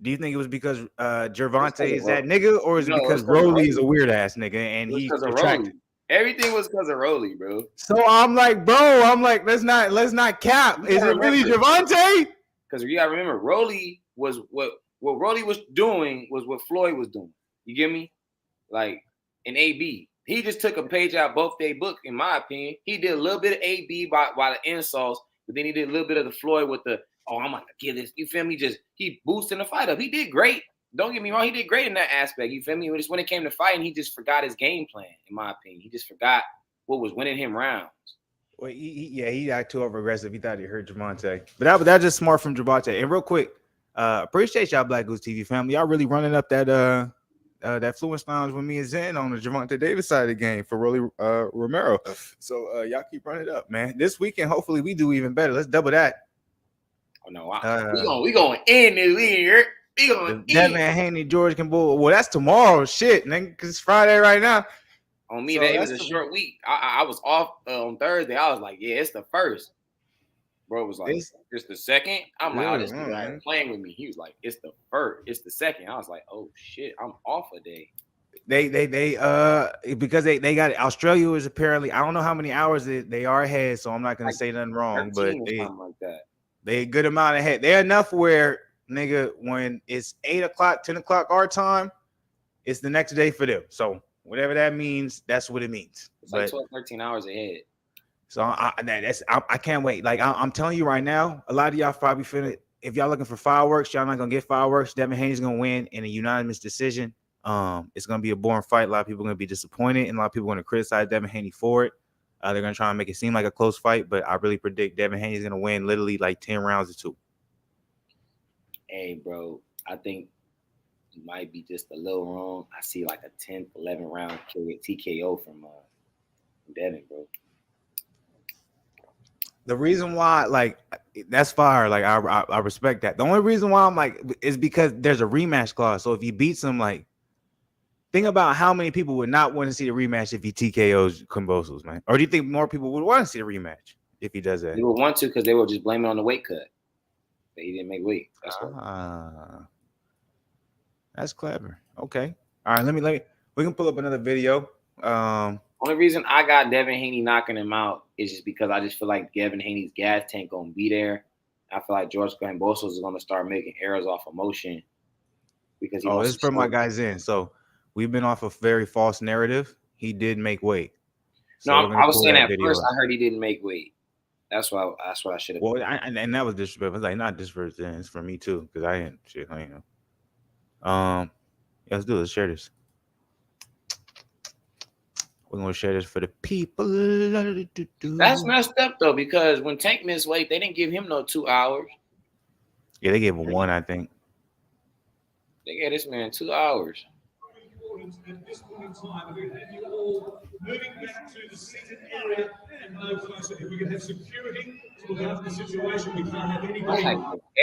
Do you think it was because Gervonta is that nigga, or is it because Rolly is a weird ass nigga and he's attractive? Everything was because of Rolly, bro. So I'm like, let's not cap. Is it really Gervonta? Because you gotta remember, Rolly was what what Rolly was doing was what Floyd was doing. You get me? Like in AB. He just took a page out both their book, in my opinion. He did a little bit of AB by the insults, but then he did a little bit of the Floyd with the, oh, I'm gonna give this. You feel me? He boosting the fight up. He did great. Don't get me wrong, he did great in that aspect. You feel me? Just when it came to fighting, he just forgot his game plan, in my opinion. He just forgot what was winning him rounds. Well, he got too over aggressive. He thought he hurt Javante, but that's just smart from Javante. And real quick, appreciate y'all Black Goose TV family. Y'all really running up that Fluence Lounge with me and Zen on the Javante Davis side of the game for Rolly Romero. So y'all keep running it up, man. This weekend, hopefully, we do even better. Let's double that. Oh no, we going in this year. We going in. Devin, Haney, George Kambosos. Well, that's tomorrow. Shit, nigga, because it's Friday right now. On me, it was a short week. I was off on Thursday. I was like, yeah, it's the first. Bro was like, it's the second. I'm like, oh, this guy playing with me. He was like, it's the first. It's the second. I was like, oh shit, I'm off a day. They because they got it. Australia is apparently, I don't know how many hours they are ahead, so I'm not gonna say nothing wrong, but they a good amount ahead. They're enough where, nigga, when it's 8 o'clock, 10 o'clock our time, it's the next day for them. So whatever that means, that's what it means. It's like 12, 13 hours ahead. So I can't wait. Like I'm telling you right now, a lot of y'all probably feeling, if y'all looking for fireworks, y'all not gonna get fireworks. Devin Haney's gonna win in a unanimous decision. It's gonna be a boring fight. A lot of people are gonna be disappointed, and a lot of people are gonna criticize Devin Haney for it. They're gonna try and make it seem like a close fight, but I really predict Devin Haney's gonna win literally like 10 rounds to 2. Hey, bro, I think you might be just a little wrong. I see like a 10th, 11th round TKO from Devin, bro. The reason why, like, that's fire. Like, I respect that. The only reason why I'm like is because there's a rematch clause. So if he beats him, like, think about how many people would not want to see the rematch if he TKOs Kambosos, man. Or do you think more people would want to see the rematch if he does that? They would want to because they would just blame it on the weight cut. That he didn't make weight. That's clever. Okay. All right. We can pull up another video. Only reason I got Devin Haney knocking him out is just because I just feel like Devin Haney's gas tank gonna be there. I feel like George Kambosos is gonna start making errors off emotion because this is from my guys in. So we've been off a very false narrative. He did make weight. So I was saying at first I heard he didn't make weight. That's what I should have. Well, and that was disrespectful. I was like, not disrespectful. It's for me too because I ain't shit. I ain't know. Yeah, let's do it. Let's share this. We're gonna share this for the people. That's messed up though, because when Tank missed weight, they didn't give him no 2 hours. Yeah, they gave him 1, I think. They gave this man 2 hours. At this point in time, we have you all moving back to the seated area and no closer. If we can have security to look after the situation, we can't have anybody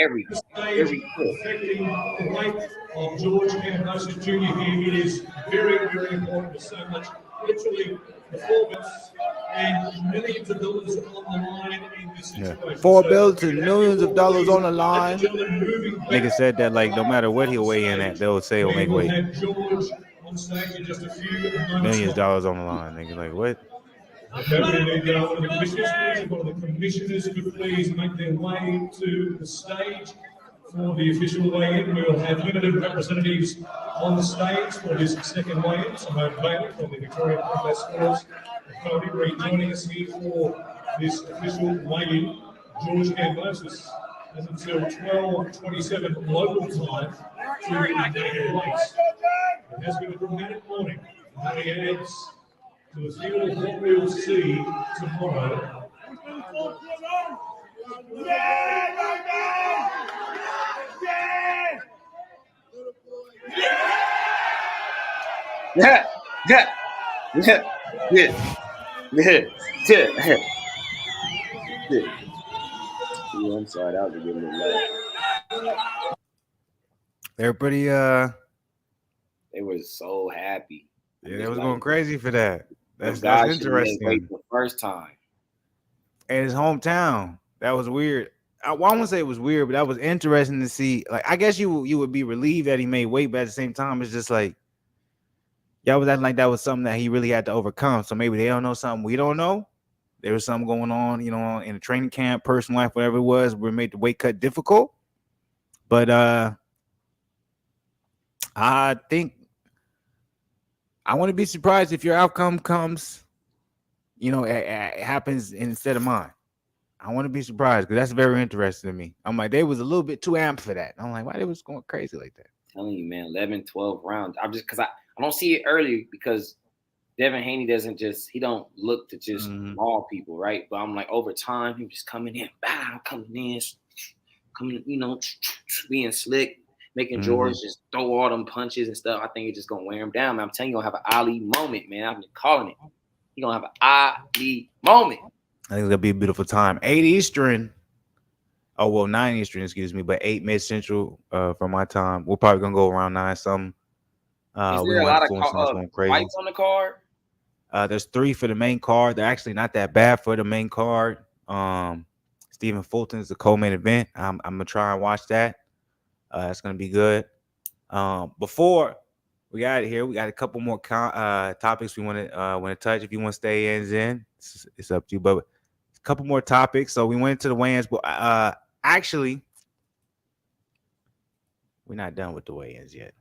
every affecting the weight of George Kambosos Jr. here. It is very, very important. There's so much, literally, performance and millions of dollars on the line in this situation. $4 billion to millions of dollars on the line. Nigga said that like no matter what he'll weigh in at, they'll say he'll make weight. On stage in just a few millions of dollars on the line, nigga. Like what? One of the commissioners could please make their way to the stage for the official weigh-in. We will have limited representatives on the stage for this second weigh-in. Simone Bailey from the Victoria Combat Sports Authority joining us here for this official weigh-in. George Kambosos has until 12:27 local time to make the race. It has been a dramatic morning. It adds to the feel of what we'll see tomorrow. I'm sorry, that was a good little laugh. They're pretty they were so happy. Yeah, they was going crazy for that. That's interesting. The first time. In his hometown. That was weird. I won't say it was weird, but that was interesting to see. Like, I guess you would be relieved that he made weight, but at the same time, it's just like y'all was acting like that was something that he really had to overcome. So maybe they don't know something we don't know. There was something going on, you know, in a training camp, personal life, whatever it was, where it made the weight cut difficult. But I think I want to be surprised if your outcome comes, it happens instead of mine. I want to be surprised because that's very interesting to me. I'm like, they was a little bit too amped for that. I'm like, why they was going crazy like that? I'm telling you, man, 11, 12 rounds. I'm just because I don't see it early because Devin Haney he don't look to just maul people, right? But I'm like, over time, he just coming in, being slick, making George just throw all them punches and stuff. I think it's just gonna wear him down, man. I'm telling you, you're gonna have an Ali moment, man. I've been calling it. You're gonna have an Ali moment. I think it's gonna be a beautiful time. 8 Eastern. Oh well, 9 Eastern, excuse me, but 8 Mid Central for my time. We're probably gonna go around 9 something. Is there a lot of fights on the card? There's 3 for the main card. They're actually not that bad for the main card. Stephen Fulton's the co-main event. I'm gonna try and watch that. It's gonna be good. Before we got it here, we got a couple more topics we want to touch. If you want to stay in, Zen, it's up to you. But a couple more topics. So we went to the weigh-ins, but actually, we're not done with the weigh-ins yet,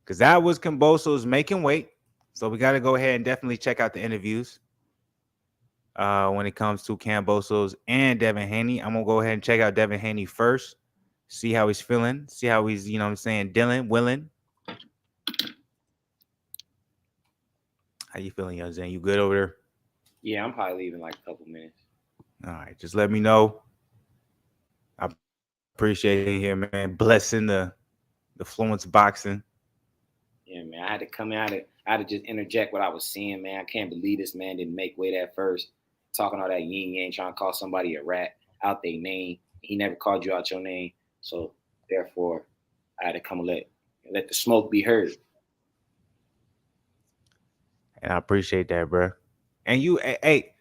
because that was Kambosos making weight. So we got to go ahead and definitely check out the interviews when it comes to Kambosos and Devin Haney. I'm going to go ahead and check out Devin Haney first, see how he's feeling, see how he's, willing. How you feeling, young Zen? You good over there? Yeah, I'm probably leaving like a couple minutes. All right, just let me know. I appreciate it here, man. Blessing the Fluenceboxing. Yeah, man. I had to come in. I had to just interject what I was seeing, man. I can't believe this man didn't make weight at first. Talking all that yin yang, trying to call somebody a rat out their name. He never called you out your name. So therefore, I had to come and let the smoke be heard. And I appreciate that, bro. And you, hey,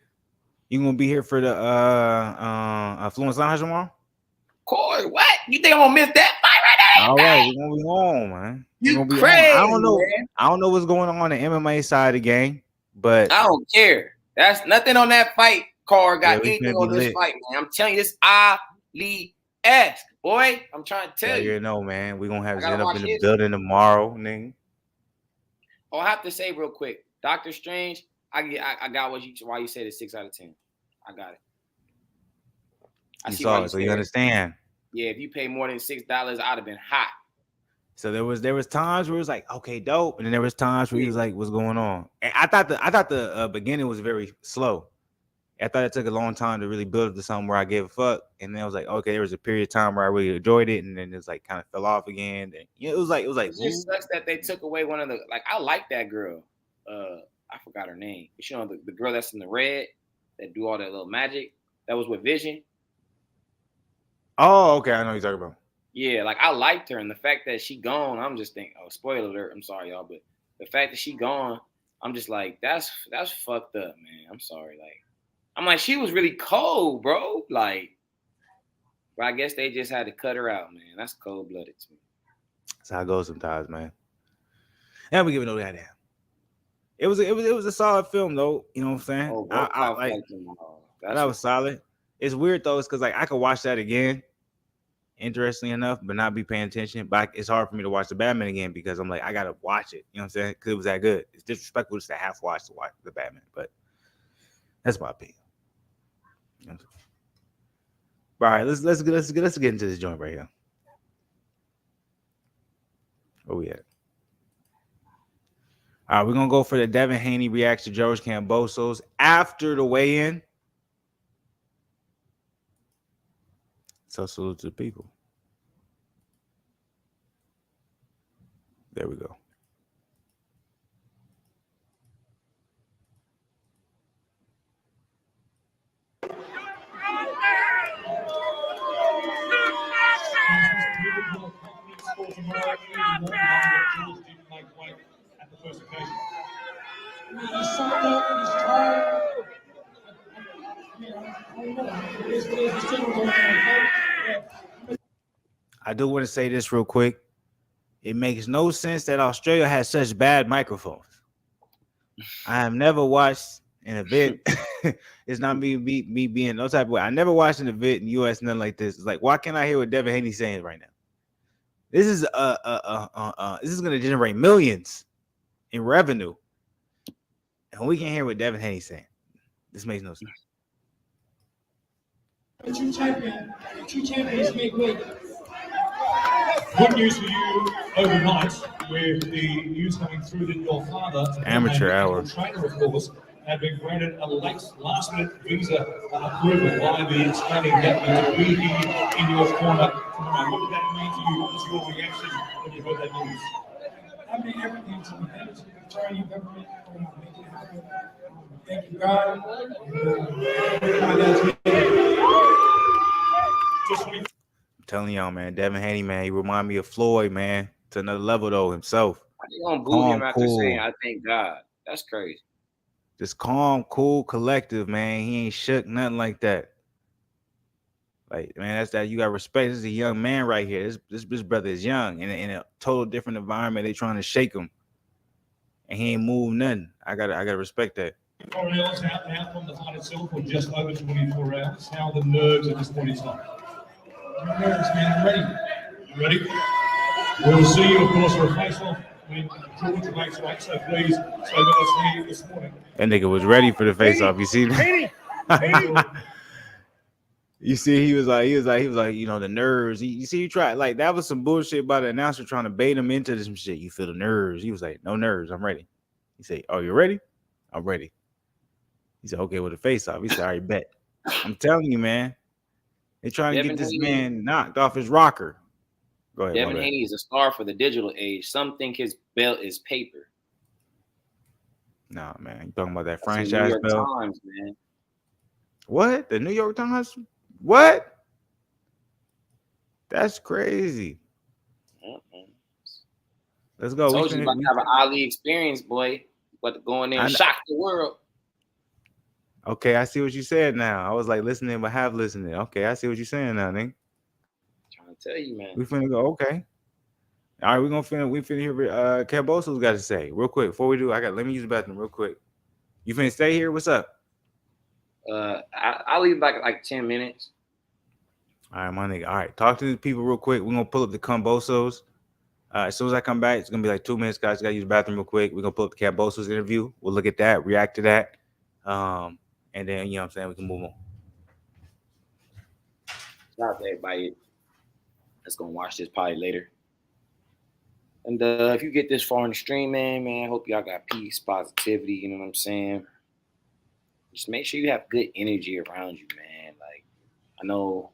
you gonna be here for the Fluence Lounge tomorrow? Corey, what? You think I'm gonna miss that fight right now? All right, we're gonna be home, man. You crazy? I don't know. Man. I don't know what's going on the MMA side of the game, but I don't care. That's nothing on that fight card. Got anything on this fight, man? I'm telling you, this Ali-esque, boy. I'm trying to tell you. You know, man. We're gonna have Zen up in the building tomorrow, nigga. Oh, I have to say real quick, Dr. Strange. I got why you said it's 6 out of 10. I got it. You saw it, so you understand. Yeah, if you pay more than $6, I'd have been hot. So there was times where it was like, okay, dope, and then there was times where he was like, what's going on? And I thought the beginning was very slow. I thought it took a long time to really build up to something where I gave a fuck, and then I was like, okay, there was a period of time where I really enjoyed it, and then it's like kind of fell off again. And it was like. It just sucks that they took away one of the I like that girl. I forgot her name. But you know the girl that's in the red that do all that little magic that was with Vision. Oh, okay, I know what you're talking about. Yeah, I liked her, and the fact that she gone, I'm just thinking, oh, spoiler alert, I'm sorry, y'all, but the fact that she gone, I'm just like, that's fucked up, man. I'm sorry. I'm like, she was really cold, bro. But I guess they just had to cut her out, man. That's cold-blooded to me. That's how it goes sometimes, man. And we giving no that down. It was a solid film, though. You know what I'm saying? Oh, that was solid. It's weird though, it's because I could watch that again, interestingly enough, but not be paying attention. But it's hard for me to watch the Batman again because I'm like, I gotta watch it. You know what I'm saying? Because it was that good. It's disrespectful just to half watch the Batman, but that's my opinion. You know all right, let's get into this joint right here. Where we at? All right, we're gonna go for the Devin Haney reacts to George Kambosos after the weigh-in. So salute to the people. There we go. I do want to say this real quick. It makes no sense that Australia has such bad microphones. I have never watched an event. It's not me being no type of way. I never watched an event in the U.S. nothing like this. It's like, why can't I hear what Devin Haney saying right now? This is this is gonna generate millions in revenue. And we can hear what Devin Haney saying. This makes no sense. The true champion. The true champions make weight. Good news for you overnight with the news coming through that your father, Amateur hour. trainer, of course, had been granted a last-minute visa approval by the Australian government to be here in your corner tomorrow. What did that mean to you? What was your reaction when you heard that news? I mean, everything to me. Thank you to the Australian government for making it happen. Thank you, God. I'm telling y'all, man, Devin Haney, man, he remind me of Floyd, man, to another level though himself. You gonna boo him after cool. saying I thank God? That's crazy. Just calm, cool, collective, man. He ain't shook, nothing like that. Like, man, that's that. You got respect. This is a young man right here. This brother is young in a total different environment. They trying to shake him, and he ain't moved nothing. I gotta respect that. 4 hours out now from the fight itself, or just over 24 hours. How are the nerves at this point in time? I'm nervous, man. I'm ready. You ready? We'll see you, of course, for a face-off when George makes weight. So please stay with us here this morning. That nigga was ready for the face-off. You see that? You see, he was like, you know, the nerves. You see, you tried like that was some bullshit by the announcer trying to bait him into some shit. You feel the nerves. He was like, no nerves, I'm ready. He said, oh, you ready? I'm ready. He said, okay, with the face-off. He said, all right, bet. I'm telling you, man. They trying to Devin get this Haney, man knocked off his rocker. Go ahead. Devin Haney is a star for the digital age. Some think his belt is paper. Nah, man. You talking about that That's franchise New York belt? Times, man. What? The New York Times? What? That's crazy. Let's go. Told you about to have an Ali experience, boy. About to go in there and shock the world. Okay, I see what you said now. I was like listening, but half listening. Okay, I see what you're saying now, nigga. Trying to tell you, man. We finna go. Okay. All right, we finna hear what Kambosos got to say real quick. Before we do, let me use the bathroom real quick. You finna stay here? What's up? I'll leave like 10 minutes. All right, my nigga. All right, talk to the people real quick. We're gonna pull up the Kambosos. As soon as I come back, it's gonna be like 2 minutes, guys. Gotta use the bathroom real quick. We're gonna pull up the Kambosos interview. We'll look at that, react to that. And then, you know what I'm saying, we can move on. Shout out to everybody that's going to watch this probably later. And if you get this far in the stream, man, I hope y'all got peace, positivity, you know what I'm saying? Just make sure you have good energy around you, man. Like, I know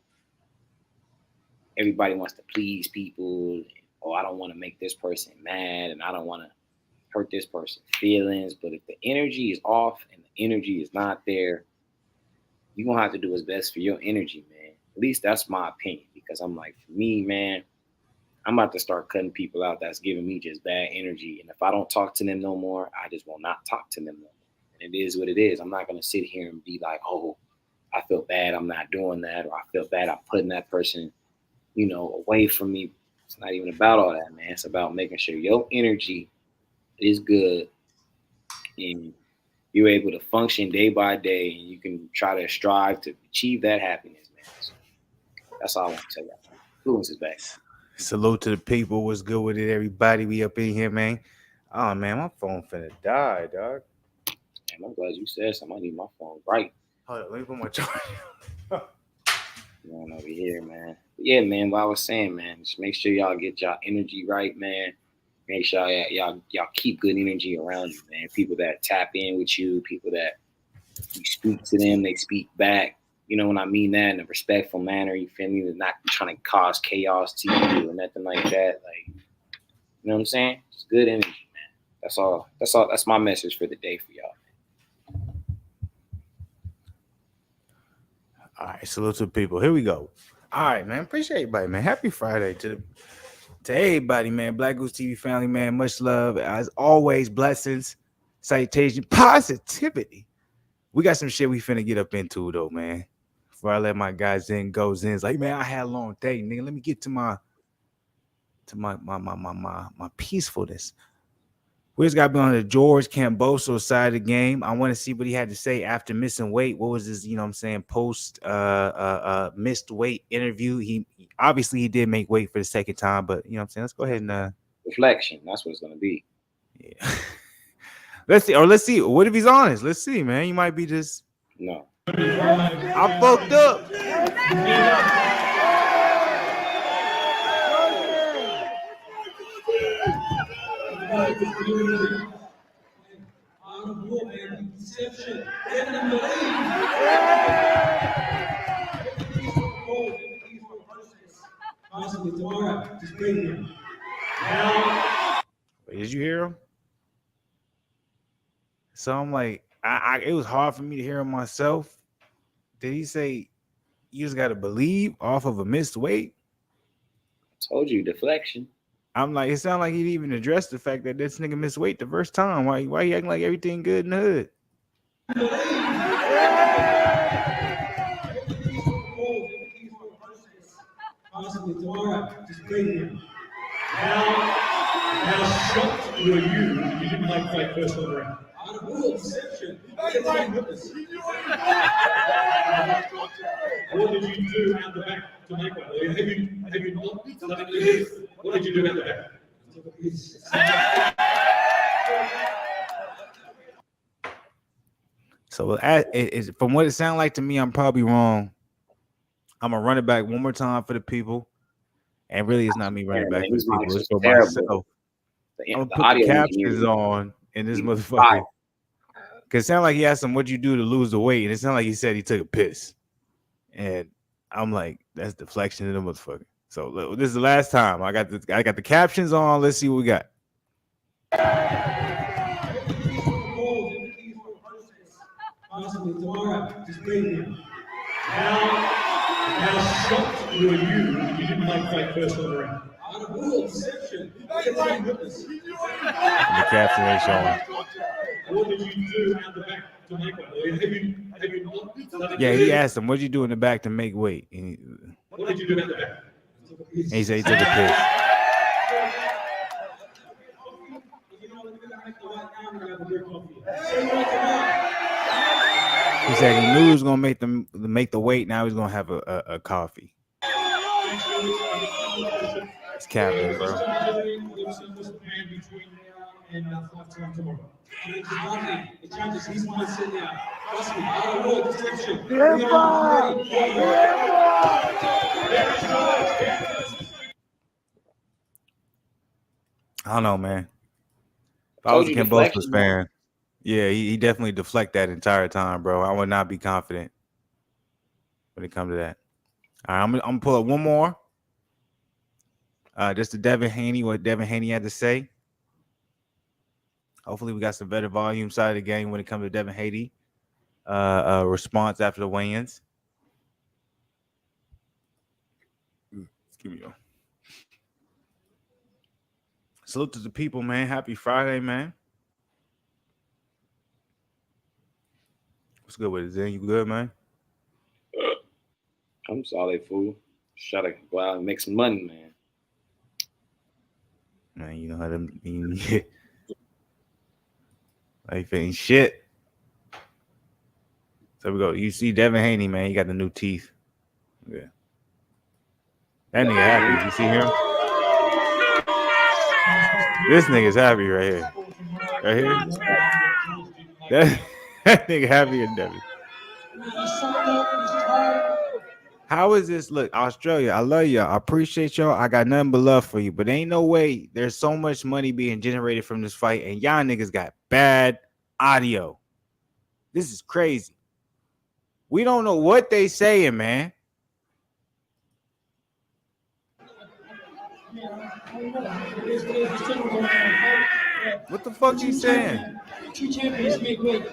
everybody wants to please people. I don't want to make this person mad, and I don't want to hurt this person's feelings. But if the energy is off and the energy is not there, you're going to have to do what's best for your energy, man. At least that's my opinion, because I'm like, for me, man, I'm about to start cutting people out that's giving me just bad energy. And if I don't talk to them no more, I just will not talk to them no more. And it is what it is. I'm not going to sit here and be like, oh, I feel bad I'm not doing that, or I feel bad I'm putting that person, you know, away from me. It's not even about all that, man. It's about making sure your energy is good and you're able to function day by day, and you can try to strive to achieve that happiness, man. So that's all I want to tell you. Fluence is back. Salute to the people. What's good with it, everybody? We up in here, man. Oh, man, my phone finna die, dog. Man, I'm glad you said something. I need my phone right. Hold on, let me put my charger. Going over here, man. But yeah, man, what I was saying, man, just make sure y'all get y'all energy right, man. Make sure y'all keep good energy around you, man. People that tap in with you, people that you speak to them, they speak back. You know what I mean? That in a respectful manner. You feel me? They're not trying to cause chaos to you or nothing like that. Like, you know what I'm saying? It's good energy, man. That's all. That's my message for the day for y'all. All right, salute to the people. Here we go. All right, man. Appreciate everybody, man. Happy Friday to everybody, man. Black Goose TV family, man. Much love. As always, blessings, citation, positivity. We got some shit we finna get up into, though, man. Before I let my guys in, goes in. It's like, man, I had a long day, nigga. Let me get to my peacefulness. We just got to be on the George Kambosos side of the game. I want to see what he had to say after missing weight. What was his, you know what I'm saying, post missed weight interview? He obviously he did make weight for the second time, but you know what I'm saying? Let's go ahead and Reflection. That's what it's gonna be. yeah. Let's see. What if he's honest? Let's see, man. You might be just No. I'm fucked up. Wait, did you hear him? So I'm like, it was hard for me to hear him myself. Did he say you just gotta believe off of a missed weight? Told you, deflection. I'm like, it sounded like he didn't even address the fact that this nigga missed weight the first time. Why he acting like everything good in the hood? How shocked were you didn't make fight first time around? Out of all deception. What did you do out the back to make one? Have you not done it? What did you do out the back? So from what it sounded like to me, I'm probably wrong. I'm gonna run it back one more time for the people. And really, it's not me running back for the people. It's for myself. I'm gonna put the captions on in this motherfucker. Cause it sounded like he asked him, "What'd you do to lose the weight?" And it sounded like he said he took a piss. And I'm like, that's deflection in the motherfucker. So look, this is the last time. I got the captions on. Let's see what we got. How shocked were you didn't make fight first time around? Out of all deception. The caption ain't showing. What did you do out the back to make one? Have you not done it? Yeah, he asked him, "What'd you do in the back to make weight?" And what did you do out the back? he said he took a piss. He said he knew he was gonna make the weight. Now he's gonna have a coffee. It's capping, bro. I don't know, man. If I was a Kambosos fan, yeah, he definitely deflect that entire time, bro. I would not be confident when it comes to that. All right, I'm gonna pull up one more. Just to Devin Haney, what Devin Haney had to say. Hopefully, we got some better volume side of the game when it comes to Devin Haney. Response after the weigh-ins. Excuse me. Salute to the people, man. Happy Friday, man. What's good with it, Zen? You good, man? I'm solid, fool. Try to go out and make some money, man. Man, you know how them life ain't shit. So we go. You see Devin Haney, man. He got the new teeth. Yeah. That nigga happy. You see him? This nigga's happy right here. Right here. That nigga happier than Devin. How is this? Look, Australia, I love y'all. I appreciate y'all. I got nothing but love for you. But ain't no way there's so much money being generated from this fight, and y'all niggas got bad audio. This is crazy. We don't know what they saying, man. What the fuck you saying? Two champions make weight.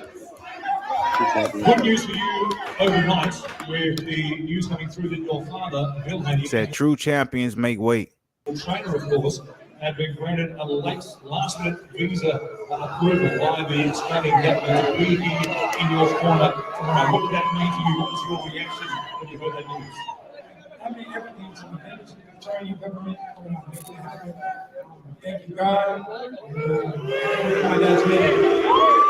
Good news for you overnight with the news coming through that your father, Bill Haney, said true champions make weight. Trainer, of course, had been granted a last-minute visa approval by the Australian government to be here in your corner tomorrow. What did that mean to you? What was your reaction when you heard that news? I mean, everything to me. attorney you've ever met. I will not make it happen. Thank you, God. That's me.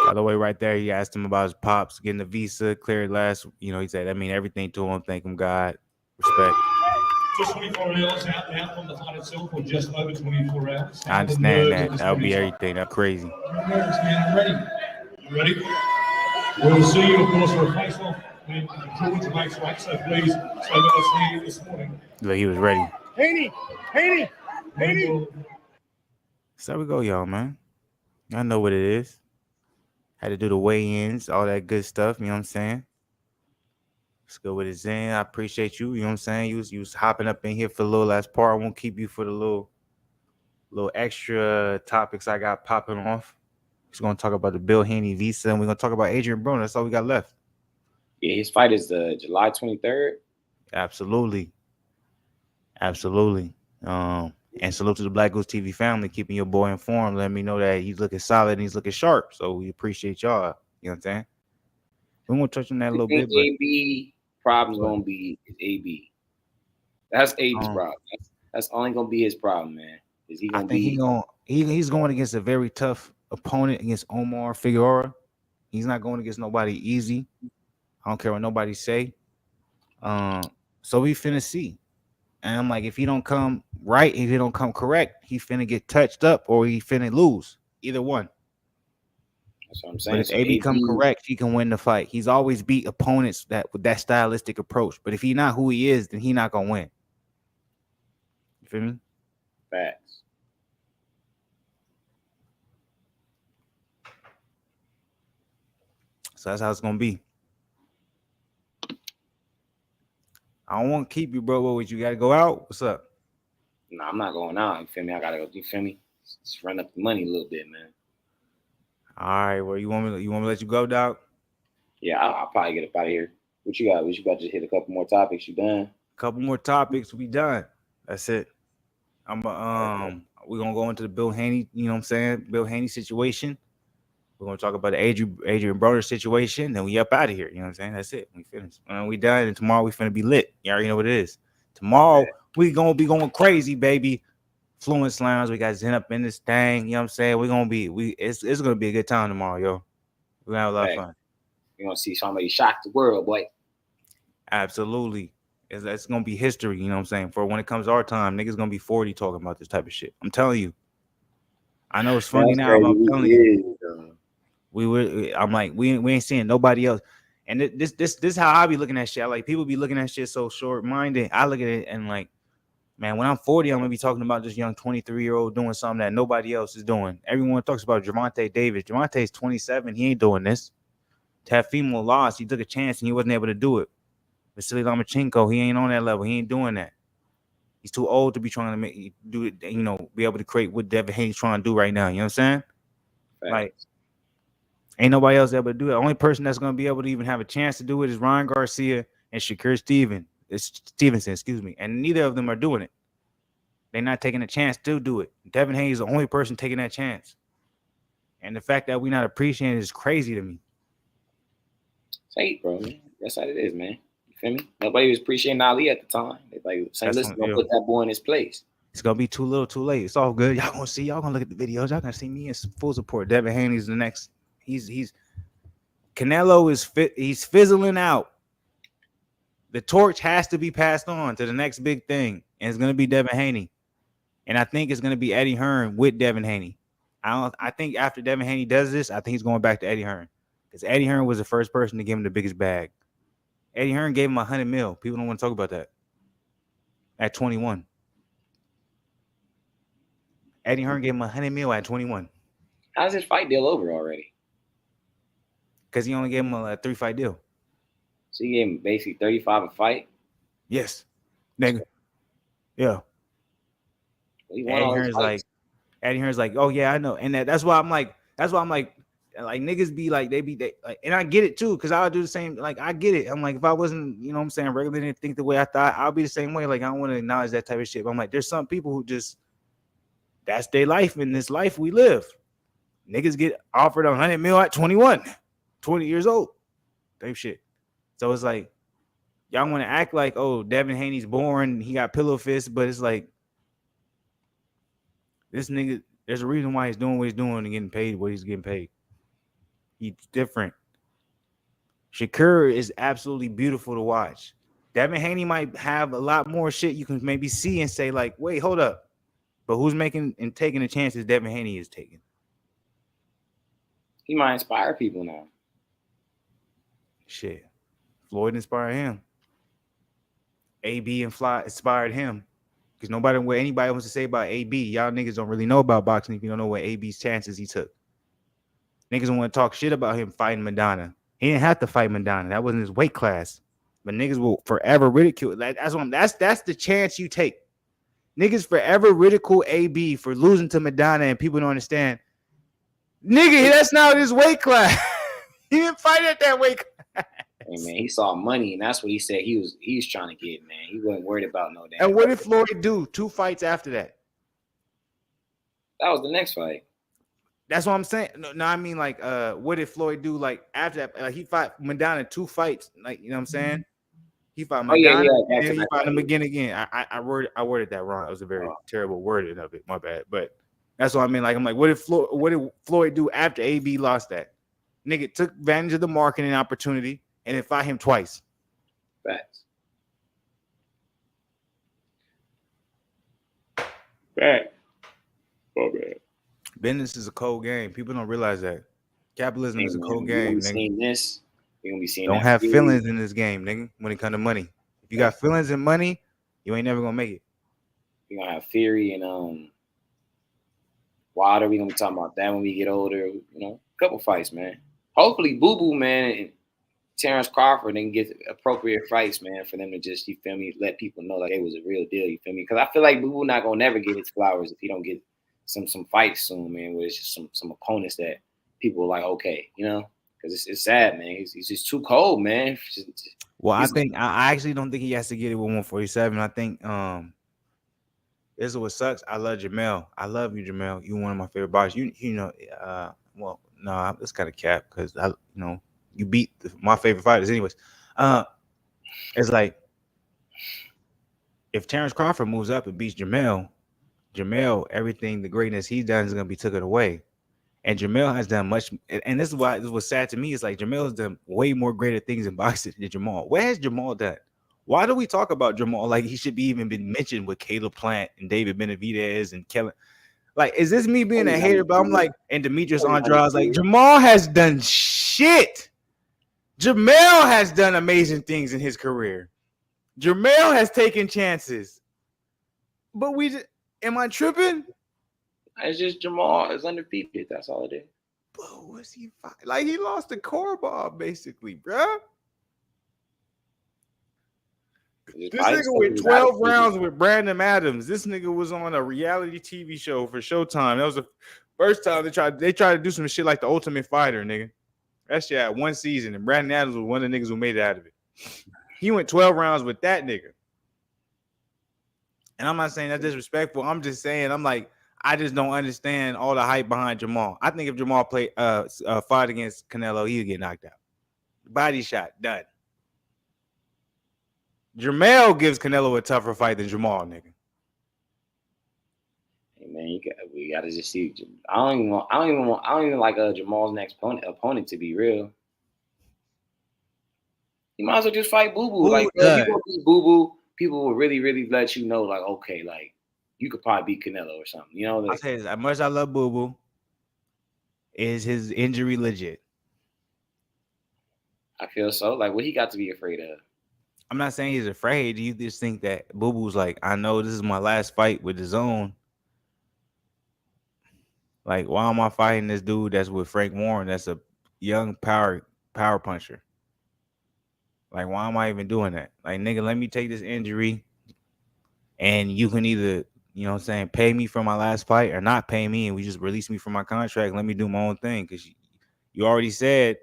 By the way, right there, he asked him about his pops getting the visa cleared last. He said, I mean, everything to him. Thank him, God. Respect. Just 24 hours out from the fight itself, or just over 24 hours. I understand that. That would be everything. That's crazy. I'm nervous, man. I'm ready. You ready? We'll see you, of course, for a face-off when George makes weight. So please stay with us here this morning. Look, he was ready. Haney, Haney, Haney. So we go, y'all, man. I know what it is. Had to do the weigh-ins, all that good stuff. You know what I'm saying? Let's go with it, Zen. I appreciate you. You know what I'm saying? You was hopping up in here for the little last part. I won't keep you for the little extra topics I got popping off. We're going to talk about the Bill Haney visa, and we're going to talk about Adrien Broner. That's all we got left. Yeah, his fight is the July 23rd. Absolutely. And salute to the Black Goose TV family, keeping your boy informed, letting me know that he's looking solid and he's looking sharp. So we appreciate y'all. You know what I'm saying? We're going to touch on that a little bit. But AB problem's going to be AB. That's AB's problem. That's only going to be his problem, man. Is he going to be? He's going against a very tough opponent against Omar Figueroa. He's not going against nobody easy. I don't care what nobody say. So we finna see. And I'm like, if he don't come right, if he don't come correct, he finna get touched up or he finna lose. Either one. That's what I'm saying. But if AB come correct, he can win the fight. He's always beat opponents with that stylistic approach. But if he's not who he is, then he not gonna win. You feel me? Facts. So that's how it's gonna be. I don't want to keep you, bro. What would you gotta go out? What's up? No, I'm not going out. You feel me? I gotta go. You feel me? Just run up the money a little bit, man. All right. Well, you want me to let you go, dog? Yeah, I'll probably get up out of here. What you got? You about to hit a couple more topics? You done? Couple more topics. We done. That's it. We're gonna go into the Bill Haney. You know what I'm saying? Bill Haney situation. We're gonna talk about the Adrien Broner situation. Then we up out of here. You know what I'm saying? That's it. We finished. We done. And tomorrow we finna be lit. You already know what it is. Tomorrow we gonna be going crazy, baby. Fluence Lounge. We got Zen up in this thing. You know what I'm saying? It's gonna be a good time tomorrow, yo. We're gonna have a lot of fun. You're gonna see somebody shock the world, boy. Absolutely. It's gonna be history, you know what I'm saying? For when it comes to our time, niggas gonna be 40 talking about this type of shit. I'm telling you. I know it's funny now, but I'm telling you. I'm like, we ain't seeing nobody else. And this how I be looking at shit. Like, people be looking at shit so short-minded. I look at it and like, man, when I'm 40, I'm gonna be talking about this young 23-year-old doing something that nobody else is doing. Everyone talks about Gervonta Davis. Gervonta's 27. He ain't doing this. Teofimo lost. He took a chance and he wasn't able to do it. Vasily Lomachenko, he ain't on that level. He ain't doing that. He's too old to be trying to do it, be able to create what Devin Haney's trying to do right now. You know what I'm saying? Right. Like, ain't nobody else able to do it. The only person that's going to be able to even have a chance to do it is Ryan Garcia and Shakur Stevenson, excuse me. And neither of them are doing it. They're not taking a chance to do it. Devin Haney is the only person taking that chance. And the fact that we're not appreciating it is crazy to me. Say it, bro, man. That's how it is, man. You feel me? Nobody was appreciating Ali at the time. They like saying, listen, don't put that boy in his place. It's gonna be too little, too late. It's all good. Y'all gonna look at the videos. Y'all gonna see me in full support. Devin Haney's the next. He's Canelo is fit. He's fizzling out. The torch has to be passed on to the next big thing, and it's gonna be Devin Haney. And I think it's gonna be Eddie Hearn with Devin Haney. I think after Devin Haney does this, I think he's going back to Eddie Hearn, because Eddie Hearn was the first person to give him the biggest bag. Eddie Hearn gave him $100 million. People don't want to talk about that. At 21. Eddie Hearn gave him $100 million at 21. How's his fight deal over already? Because he only gave him a 3-fight deal. So he gave him basically 35 a fight? Yes. Nigga. Yeah. Well, Eddie Hearn's like, oh yeah, I know. And that's why I'm like, niggas be like, they like, and I get it too, because I'll do the same. Like, I get it. I'm like, if I wasn't, you know what I'm saying, regular, didn't think the way I thought, I'll be the same way. Like, I don't want to acknowledge that type of shit. But I'm like, there's some people who just, that's their life in this life we live. Niggas get offered $100 million at 21, 20 years old. Type shit. So it's like, Y'all want to act like, oh, Devin Haney's boring, he got pillow fists, but it's like this nigga, there's a reason why he's doing what he's doing and getting paid what he's getting paid. He's different. Shakur is absolutely beautiful to watch. Devin Haney might have a lot more shit you can maybe see and say, like, wait, hold up. But who's making and taking the chances Devin Haney is taking? He might inspire people now. Shit. Floyd inspired him. AB and Fly inspired him. Because nobody, what anybody wants to say about AB, y'all niggas don't really know about boxing if you don't know what AB's chances he took. Niggas don't want to talk shit about him fighting Madonna. He didn't have to fight Madonna. That wasn't his weight class. But niggas will forever ridicule. That's the chance you take. Niggas forever ridicule AB for losing to Madonna, and people don't understand. Nigga, that's not his weight class. He didn't fight at that weight class. Hey man, he saw money, and that's what he said he was trying to get, man. He wasn't worried about no damn. And what did Floyd do 2 fights after that? That was the next fight. That's what I'm saying. No, I mean, like, what did Floyd do, like, after that? Like, he fought Madonna 2 fights. Like, you know what I'm saying? He fought Madonna, and then he fought him again. I worded that wrong. It was a very terrible wording of it. My bad. But that's what I mean. Like, I'm like, what did Floyd do after AB lost that? Nigga took advantage of the marketing opportunity and then fought him twice. Facts. Fact. Oh, man. Business is a cold game. People don't realize that. Capitalism is a cold game, nigga. Seeing this, you're gonna be seeing. Don't have feelings in this game, nigga. When it comes to money, if you got feelings and money, you ain't never gonna make it. You're gonna have Fury and Wilder. We gonna be talking about that when we get older. You know, a couple fights, man. Hopefully, Boo Boo, man, and Terrence Crawford can get appropriate fights, man, for them to just, you feel me, let people know like it was a real deal. You feel me? Because I feel like Boo Boo not gonna never get his flowers if he don't get some fights soon, man. Where it's just some opponents that people are like, okay, you know, because it's sad, man. He's just too cold, man. Well, I actually don't think he has to get it with 147. I think this is what sucks. I love Jamel. I love you, Jamel. You're one of my favorite boxers. You know, well, no, it's kind of cap because you beat my favorite fighters, anyways. It's like if Terrence Crawford moves up and beats Jamel, everything the greatness he's done is gonna be taken away. And Jamel has done much, and this is why this was sad to me. It's like Jamel has done way more greater things in boxing than Jamal. Where has Jamal done? Why do we talk about Jamal like he should be even been mentioned with Caleb Plant and David Benavidez and Kellen? Like, is this me being a hater? But I'm like, and Demetrius Andrade, like Jamal has done shit. Jamel has done amazing things in his career. Jamel has taken chances. But am I tripping? It's just Jamal is undefeated. That's all it is. But was he fighting? Like, he lost to Korobov, basically, bro. This nigga went 12 rounds with Brandon Adams. This nigga was on a reality TV show for Showtime. That was the first time they tried to do some shit like The Ultimate Fighter, nigga. That shit had 1 season, and Brandon Adams was one of the niggas who made it out of it. He went 12 rounds with that nigga. And I'm not saying that's disrespectful. I'm just saying, I'm like, I just don't understand all the hype behind Jamal. I think if Jamal fought against Canelo, he would get knocked out. Body shot, done. Jamel gives Canelo a tougher fight than Jamal, nigga. Hey man, we gotta just see. I don't even like Jamal's next opponent to be real. You might as well just fight Boo Boo. Like, if you go beat Boo Boo, people will really, really let you know, like, okay, like, you could probably beat Canelo or something. You know, like, I say this, as much as I love Boo Boo, is his injury legit? I feel so. Like, what he got to be afraid of? I'm not saying he's afraid. Do you just think that Boo Boo's like, I know this is my last fight with his own? Like, why am I fighting this dude that's with Frank Warren that's a young power puncher? Like, why am I even doing that? Like, nigga, let me take this injury and you can either, you know what I'm saying, pay me for my last fight or not pay me, and we just release me from my contract. Let me do my own thing, because you already said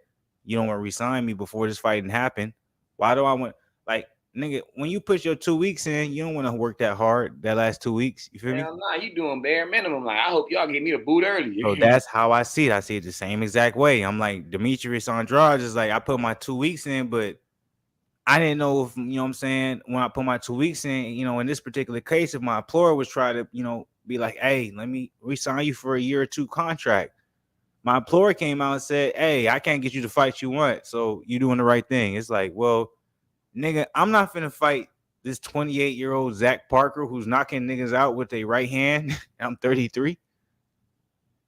you don't want to resign me before this fighting happened. Why do I want, like, nigga, when you put your 2 weeks in, you don't want to work that hard that last 2 weeks. You feel me? Nah, you doing bare minimum. Like, I hope y'all get me the boot early. So that's how I see it. I see it the same exact way. I'm like, Demetrius Andrade is like, I put my 2 weeks in, but I didn't know if, you know what I'm saying, when I put my 2 weeks in, you know, in this particular case, if my employer was trying to, you know, be like, hey, let me re-sign you for a year or two contract. My employer came out and said, hey, I can't get you the fight you want, so you're doing the right thing. It's like, well, nigga, I'm not finna fight this 28-year-old Zach Parker who's knocking niggas out with a right hand. I'm 33.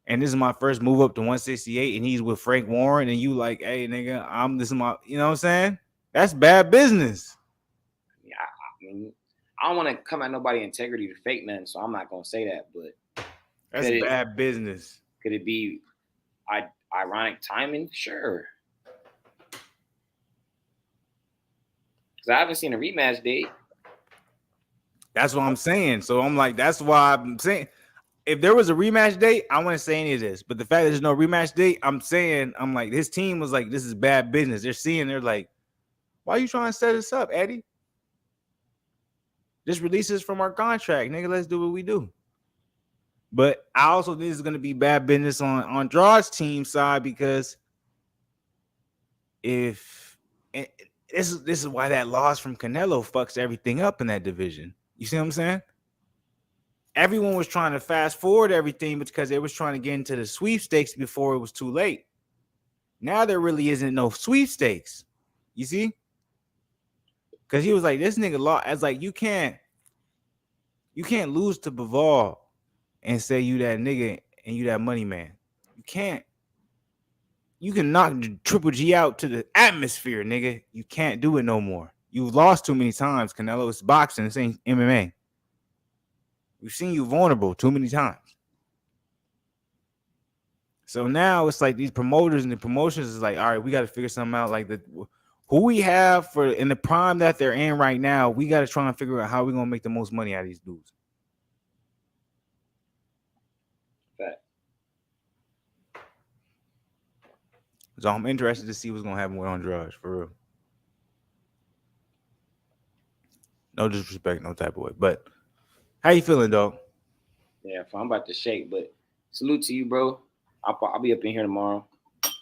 And this is my first move up to 168, and he's with Frank Warren, and you like, hey, nigga, this is my, you know what I'm saying? That's bad business. Yeah, I mean, I don't want to come at nobody integrity to fake nothing, so I'm not gonna say that. But That's bad business. Could it be ironic timing? Sure. Because I haven't seen a rematch date. That's what I'm saying. So I'm like, that's why I'm saying, if there was a rematch date, I wouldn't say any of this. But the fact that there's no rematch date, I'm like, his team was like, this is bad business. They're like, why are you trying to set us up, Eddie? Just release us from our contract, nigga. Let's do what we do. But I also think this is going to be bad business on Andrade's team side, because this is why that loss from Canelo fucks everything up in that division. You see what I'm saying? Everyone was trying to fast forward everything because they was trying to get into the sweepstakes before it was too late. Now there really isn't no sweepstakes. You see? Because he was like, this nigga lost. I was like, you can't lose to Bivol and say you that nigga and you that money man. You can't. You can knock Triple G out to the atmosphere, nigga. You can't do it no more. You've lost too many times, Canelo. It's boxing. This ain't MMA. We've seen you vulnerable too many times. So now it's like these promoters and the promotions is like, all right, we got to figure something out. Like who we have for in the prime that they're in right now, we got to try and figure out how we're going to make the most money out of these dudes. So I'm interested to see what's going to happen with Andrade, for real. No disrespect, no type of way. But how you feeling, dog? Yeah, I'm about to shake, but salute to you, bro. I'll be up in here tomorrow.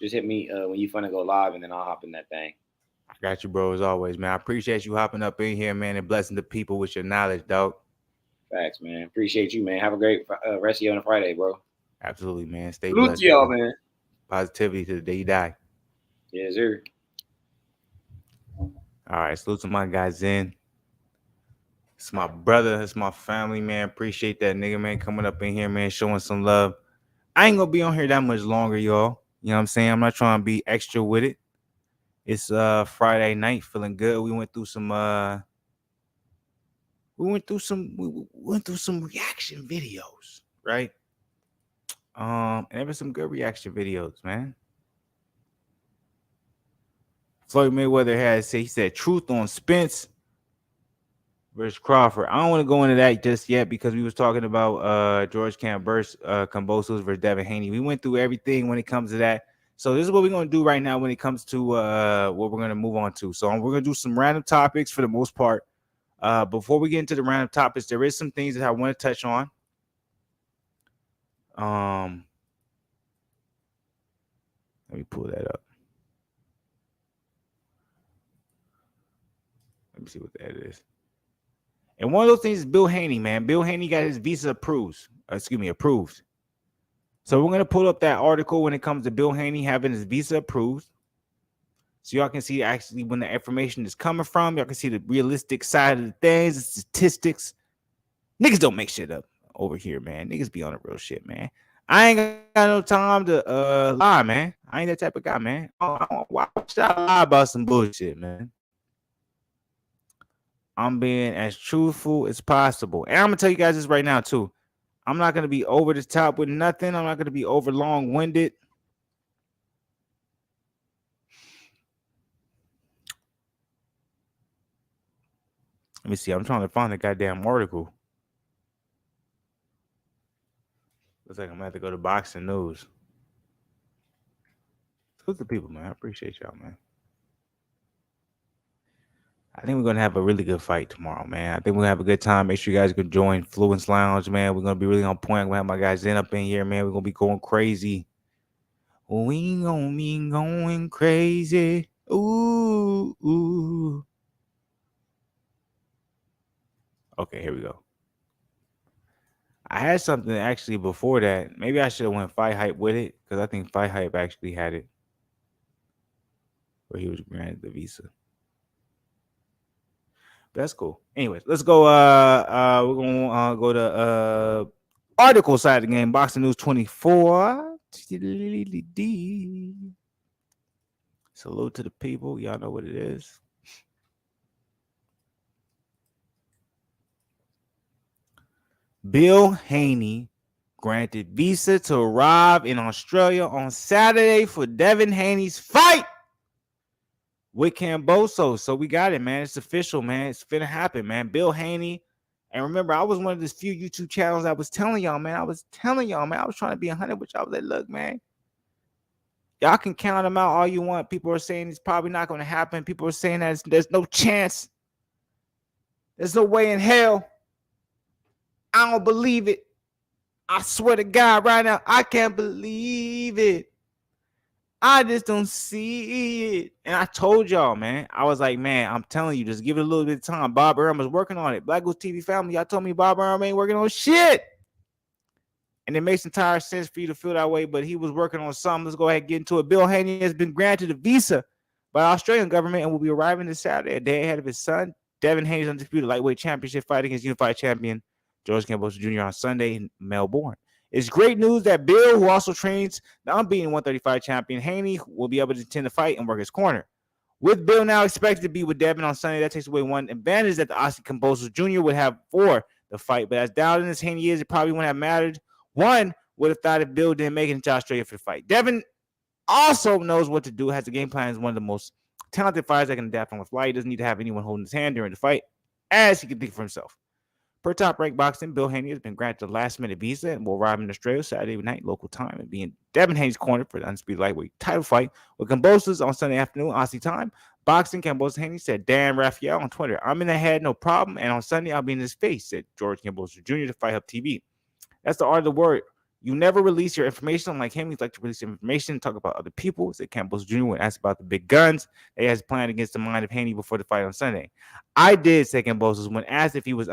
Just hit me when you finna go live, and then I'll hop in that thing. I got you, bro, as always, man. I appreciate you hopping up in here, man, and blessing the people with your knowledge, dog. Facts, man. Appreciate you, man. Have a great rest of you on a Friday, bro. Absolutely, man. Stay salute blessed. To y'all, man. Positivity to the day you die. Yes, sir. All right, salute to my guys in. It's my brother. It's my family, man. Appreciate that nigga, man, coming up in here, man, showing some love. I ain't gonna be on here that much longer, y'all. You know what I'm saying? I'm not trying to be extra with it. It's Friday night, feeling good. We went through some reaction videos, right? And there were some good reaction videos, man. Floyd Mayweather he said truth on Spence versus Crawford. I don't want to go into that just yet because we was talking about George Kambosos versus Devin Haney. We went through everything when it comes to that. So this is what we're going to do right now when it comes to what we're going to move on to. So we're going to do some random topics for the most part. Before we get into the random topics, there is some things that I want to touch on. Let me pull that up. Let me see what that is. And one of those things is Bill Haney, man. Bill Haney got his visa approved. So we're going to pull up that article when it comes to Bill Haney having his visa approved. So y'all can see actually when the information is coming from. Y'all can see the realistic side of the things, the statistics. Niggas don't make shit up over here, man. Niggas be on the real shit, man. I ain't got no time to lie, man. I ain't that type of guy, man. Why should I lie about some bullshit, man? I'm being as truthful as possible. And I'm going to tell you guys this right now, too. I'm not going to be over the top with nothing. I'm not going to be over long-winded. Let me see. I'm trying to find the goddamn article. Looks like I'm going to have to go to Boxing News. Salute the people, man. I appreciate y'all, man. I think we're going to have a really good fight tomorrow, man. I think we're going to have a good time. Make sure you guys can join Fluence Lounge, man. We're going to be really on point. We're going to have my guys in up in here, man. We're going to be going crazy. We going to be going crazy. Ooh, ooh. Okay, here we go. I had something actually before that. Maybe I should have went Fight Hype with it because I think Fight Hype actually had it where he was granted the visa. But that's cool. Anyways, let's go. We're gonna go to article side of the game. Boxing News 24. Salute to the people. Y'all know what it is. Bill Haney granted visa to arrive in Australia on Saturday for Devin Haney's fight with Kambosos. So we got it, man. It's official, man. It's finna happen, man. Bill Haney. And remember, I was one of these few YouTube channels I was telling y'all, man. I was trying to be 100 with y'all. I was like, look, man. Y'all can count them out all you want. People are saying it's probably not going to happen. People are saying that there's no chance. There's no way in hell. I don't believe it. I swear to God right now, I can't believe it. I just don't see it. And I told y'all, man. I was like, man, I'm telling you, just give it a little bit of time. Bob Earl was working on it. Black Goose TV family, y'all told me Bob Earl ain't working on shit. And it makes entire sense for you to feel that way, but he was working on something. Let's go ahead and get into it. Bill Haney has been granted a visa by the Australian government and will be arriving this Saturday, a day ahead of his son, Devin Haney's undisputed lightweight championship fight against unified champion George Kambosos Jr. on Sunday in Melbourne. It's great news that Bill, who also trains the unbeaten 135 champion Haney, will be able to attend the fight and work his corner. With Bill now expected to be with Devin on Sunday, that takes away one advantage that the Aussie Kambosos Jr. would have for the fight. But as doubting as Haney is, it probably wouldn't have mattered. One would have thought if Bill didn't make it into Australia for the fight. Devin also knows what to do, has a game plan, is one of the most talented fighters that can adapt on the fly. He doesn't need to have anyone holding his hand during the fight, as he can think for himself. Per Top Rank Boxing, Bill Haney has been granted a last-minute visa and will arrive in Australia Saturday night local time and be in Devin Haney's corner for the undisputed lightweight title fight with Kambosos on Sunday afternoon, Aussie time. Boxing, Kambosos Haney said, Dan Raphael on Twitter, I'm in the head, no problem, and on Sunday I'll be in his face, said George Kambosos Jr. to Fight Hub TV. That's the art of the word. You never release your information. Unlike him, he'd like to release information, talk about other people. Said Kambosos Jr. when asked about the big guns that he has planned against the mind of Haney before the fight on Sunday. I did, say Kambosos, when asked if he was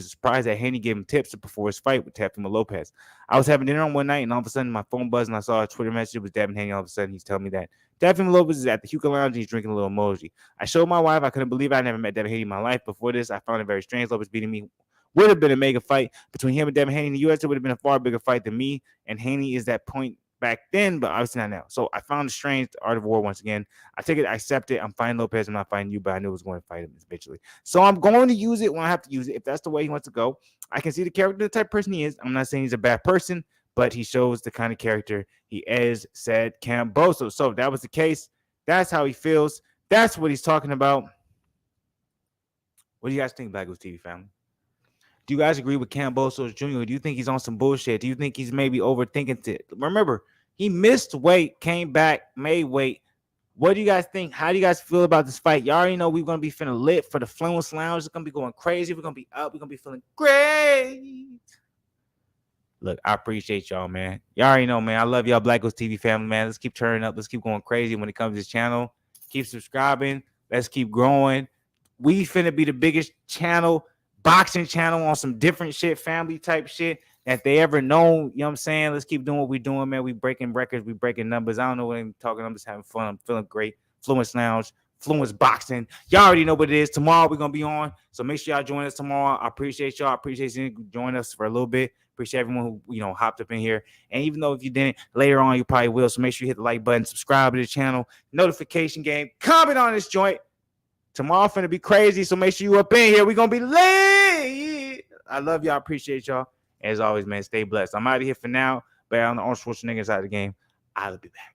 surprised that Haney gave him tips before his fight with Teofimo Lopez. I was having dinner on one night, and all of a sudden my phone buzzed, and I saw a Twitter message. It was Devin Haney. All of a sudden, he's telling me that Teofimo Lopez is at the Hookah Lounge, and he's drinking a little emoji. I showed my wife. I couldn't believe it. I never met Devin Haney in my life. Before this, I found it very strange. Lopez beating me would have been a mega fight between him and Devin Haney in the U.S. It would have been a far bigger fight than me and Haney is that point back then, but obviously not now. So I found it strange, the art of war once again. I take it, I accept it. I'm fighting Lopez. I'm not fighting you, but I knew I was going to fight him eventually. So I'm going to use it when I have to use it. If that's the way he wants to go, I can see the character, the type of person he is. I'm not saying he's a bad person, but he shows the kind of character he is, said Kambosos. So if that was the case, that's how he feels. That's what he's talking about. What do you guys think, Black Goose TV family? Do you guys agree with Kambosos Jr.? Do you think he's on some bullshit? Do you think he's maybe overthinking it? Remember, he missed weight, came back, made weight. What do you guys think? How do you guys feel about this fight? Y'all already know we're going to be feeling lit for the Fluence Lounge. It's going to be going crazy. We're going to be up. We're going to be feeling great. Look, I appreciate y'all, man. Y'all already know, man. I love y'all, Black Goose TV family, man. Let's keep turning up. Let's keep going crazy when it comes to this channel. Keep subscribing. Let's keep growing. We finna be the biggest channel, boxing channel on some different shit, family type shit that they ever known. You know what I'm saying? Let's keep doing what we're doing, man. We breaking records, we breaking numbers. I don't know what I'm talking. I'm just having fun. I'm feeling great. Fluence Lounge, Fluenceboxing. Y'all already know what it is. Tomorrow we're gonna be on. So make sure y'all join us tomorrow. I appreciate y'all. I appreciate you joining us for a little bit. Appreciate everyone who hopped up in here. And even though if you didn't, later on you probably will. So make sure you hit the like button, subscribe to the channel, notification game, comment on this joint. Tomorrow finna be crazy, so make sure you up in here. We're gonna be late. I love y'all. Appreciate y'all. As always, man, stay blessed. I'm out of here for now, but on the Arnold Schwarzenegger side of the game, I'll be back.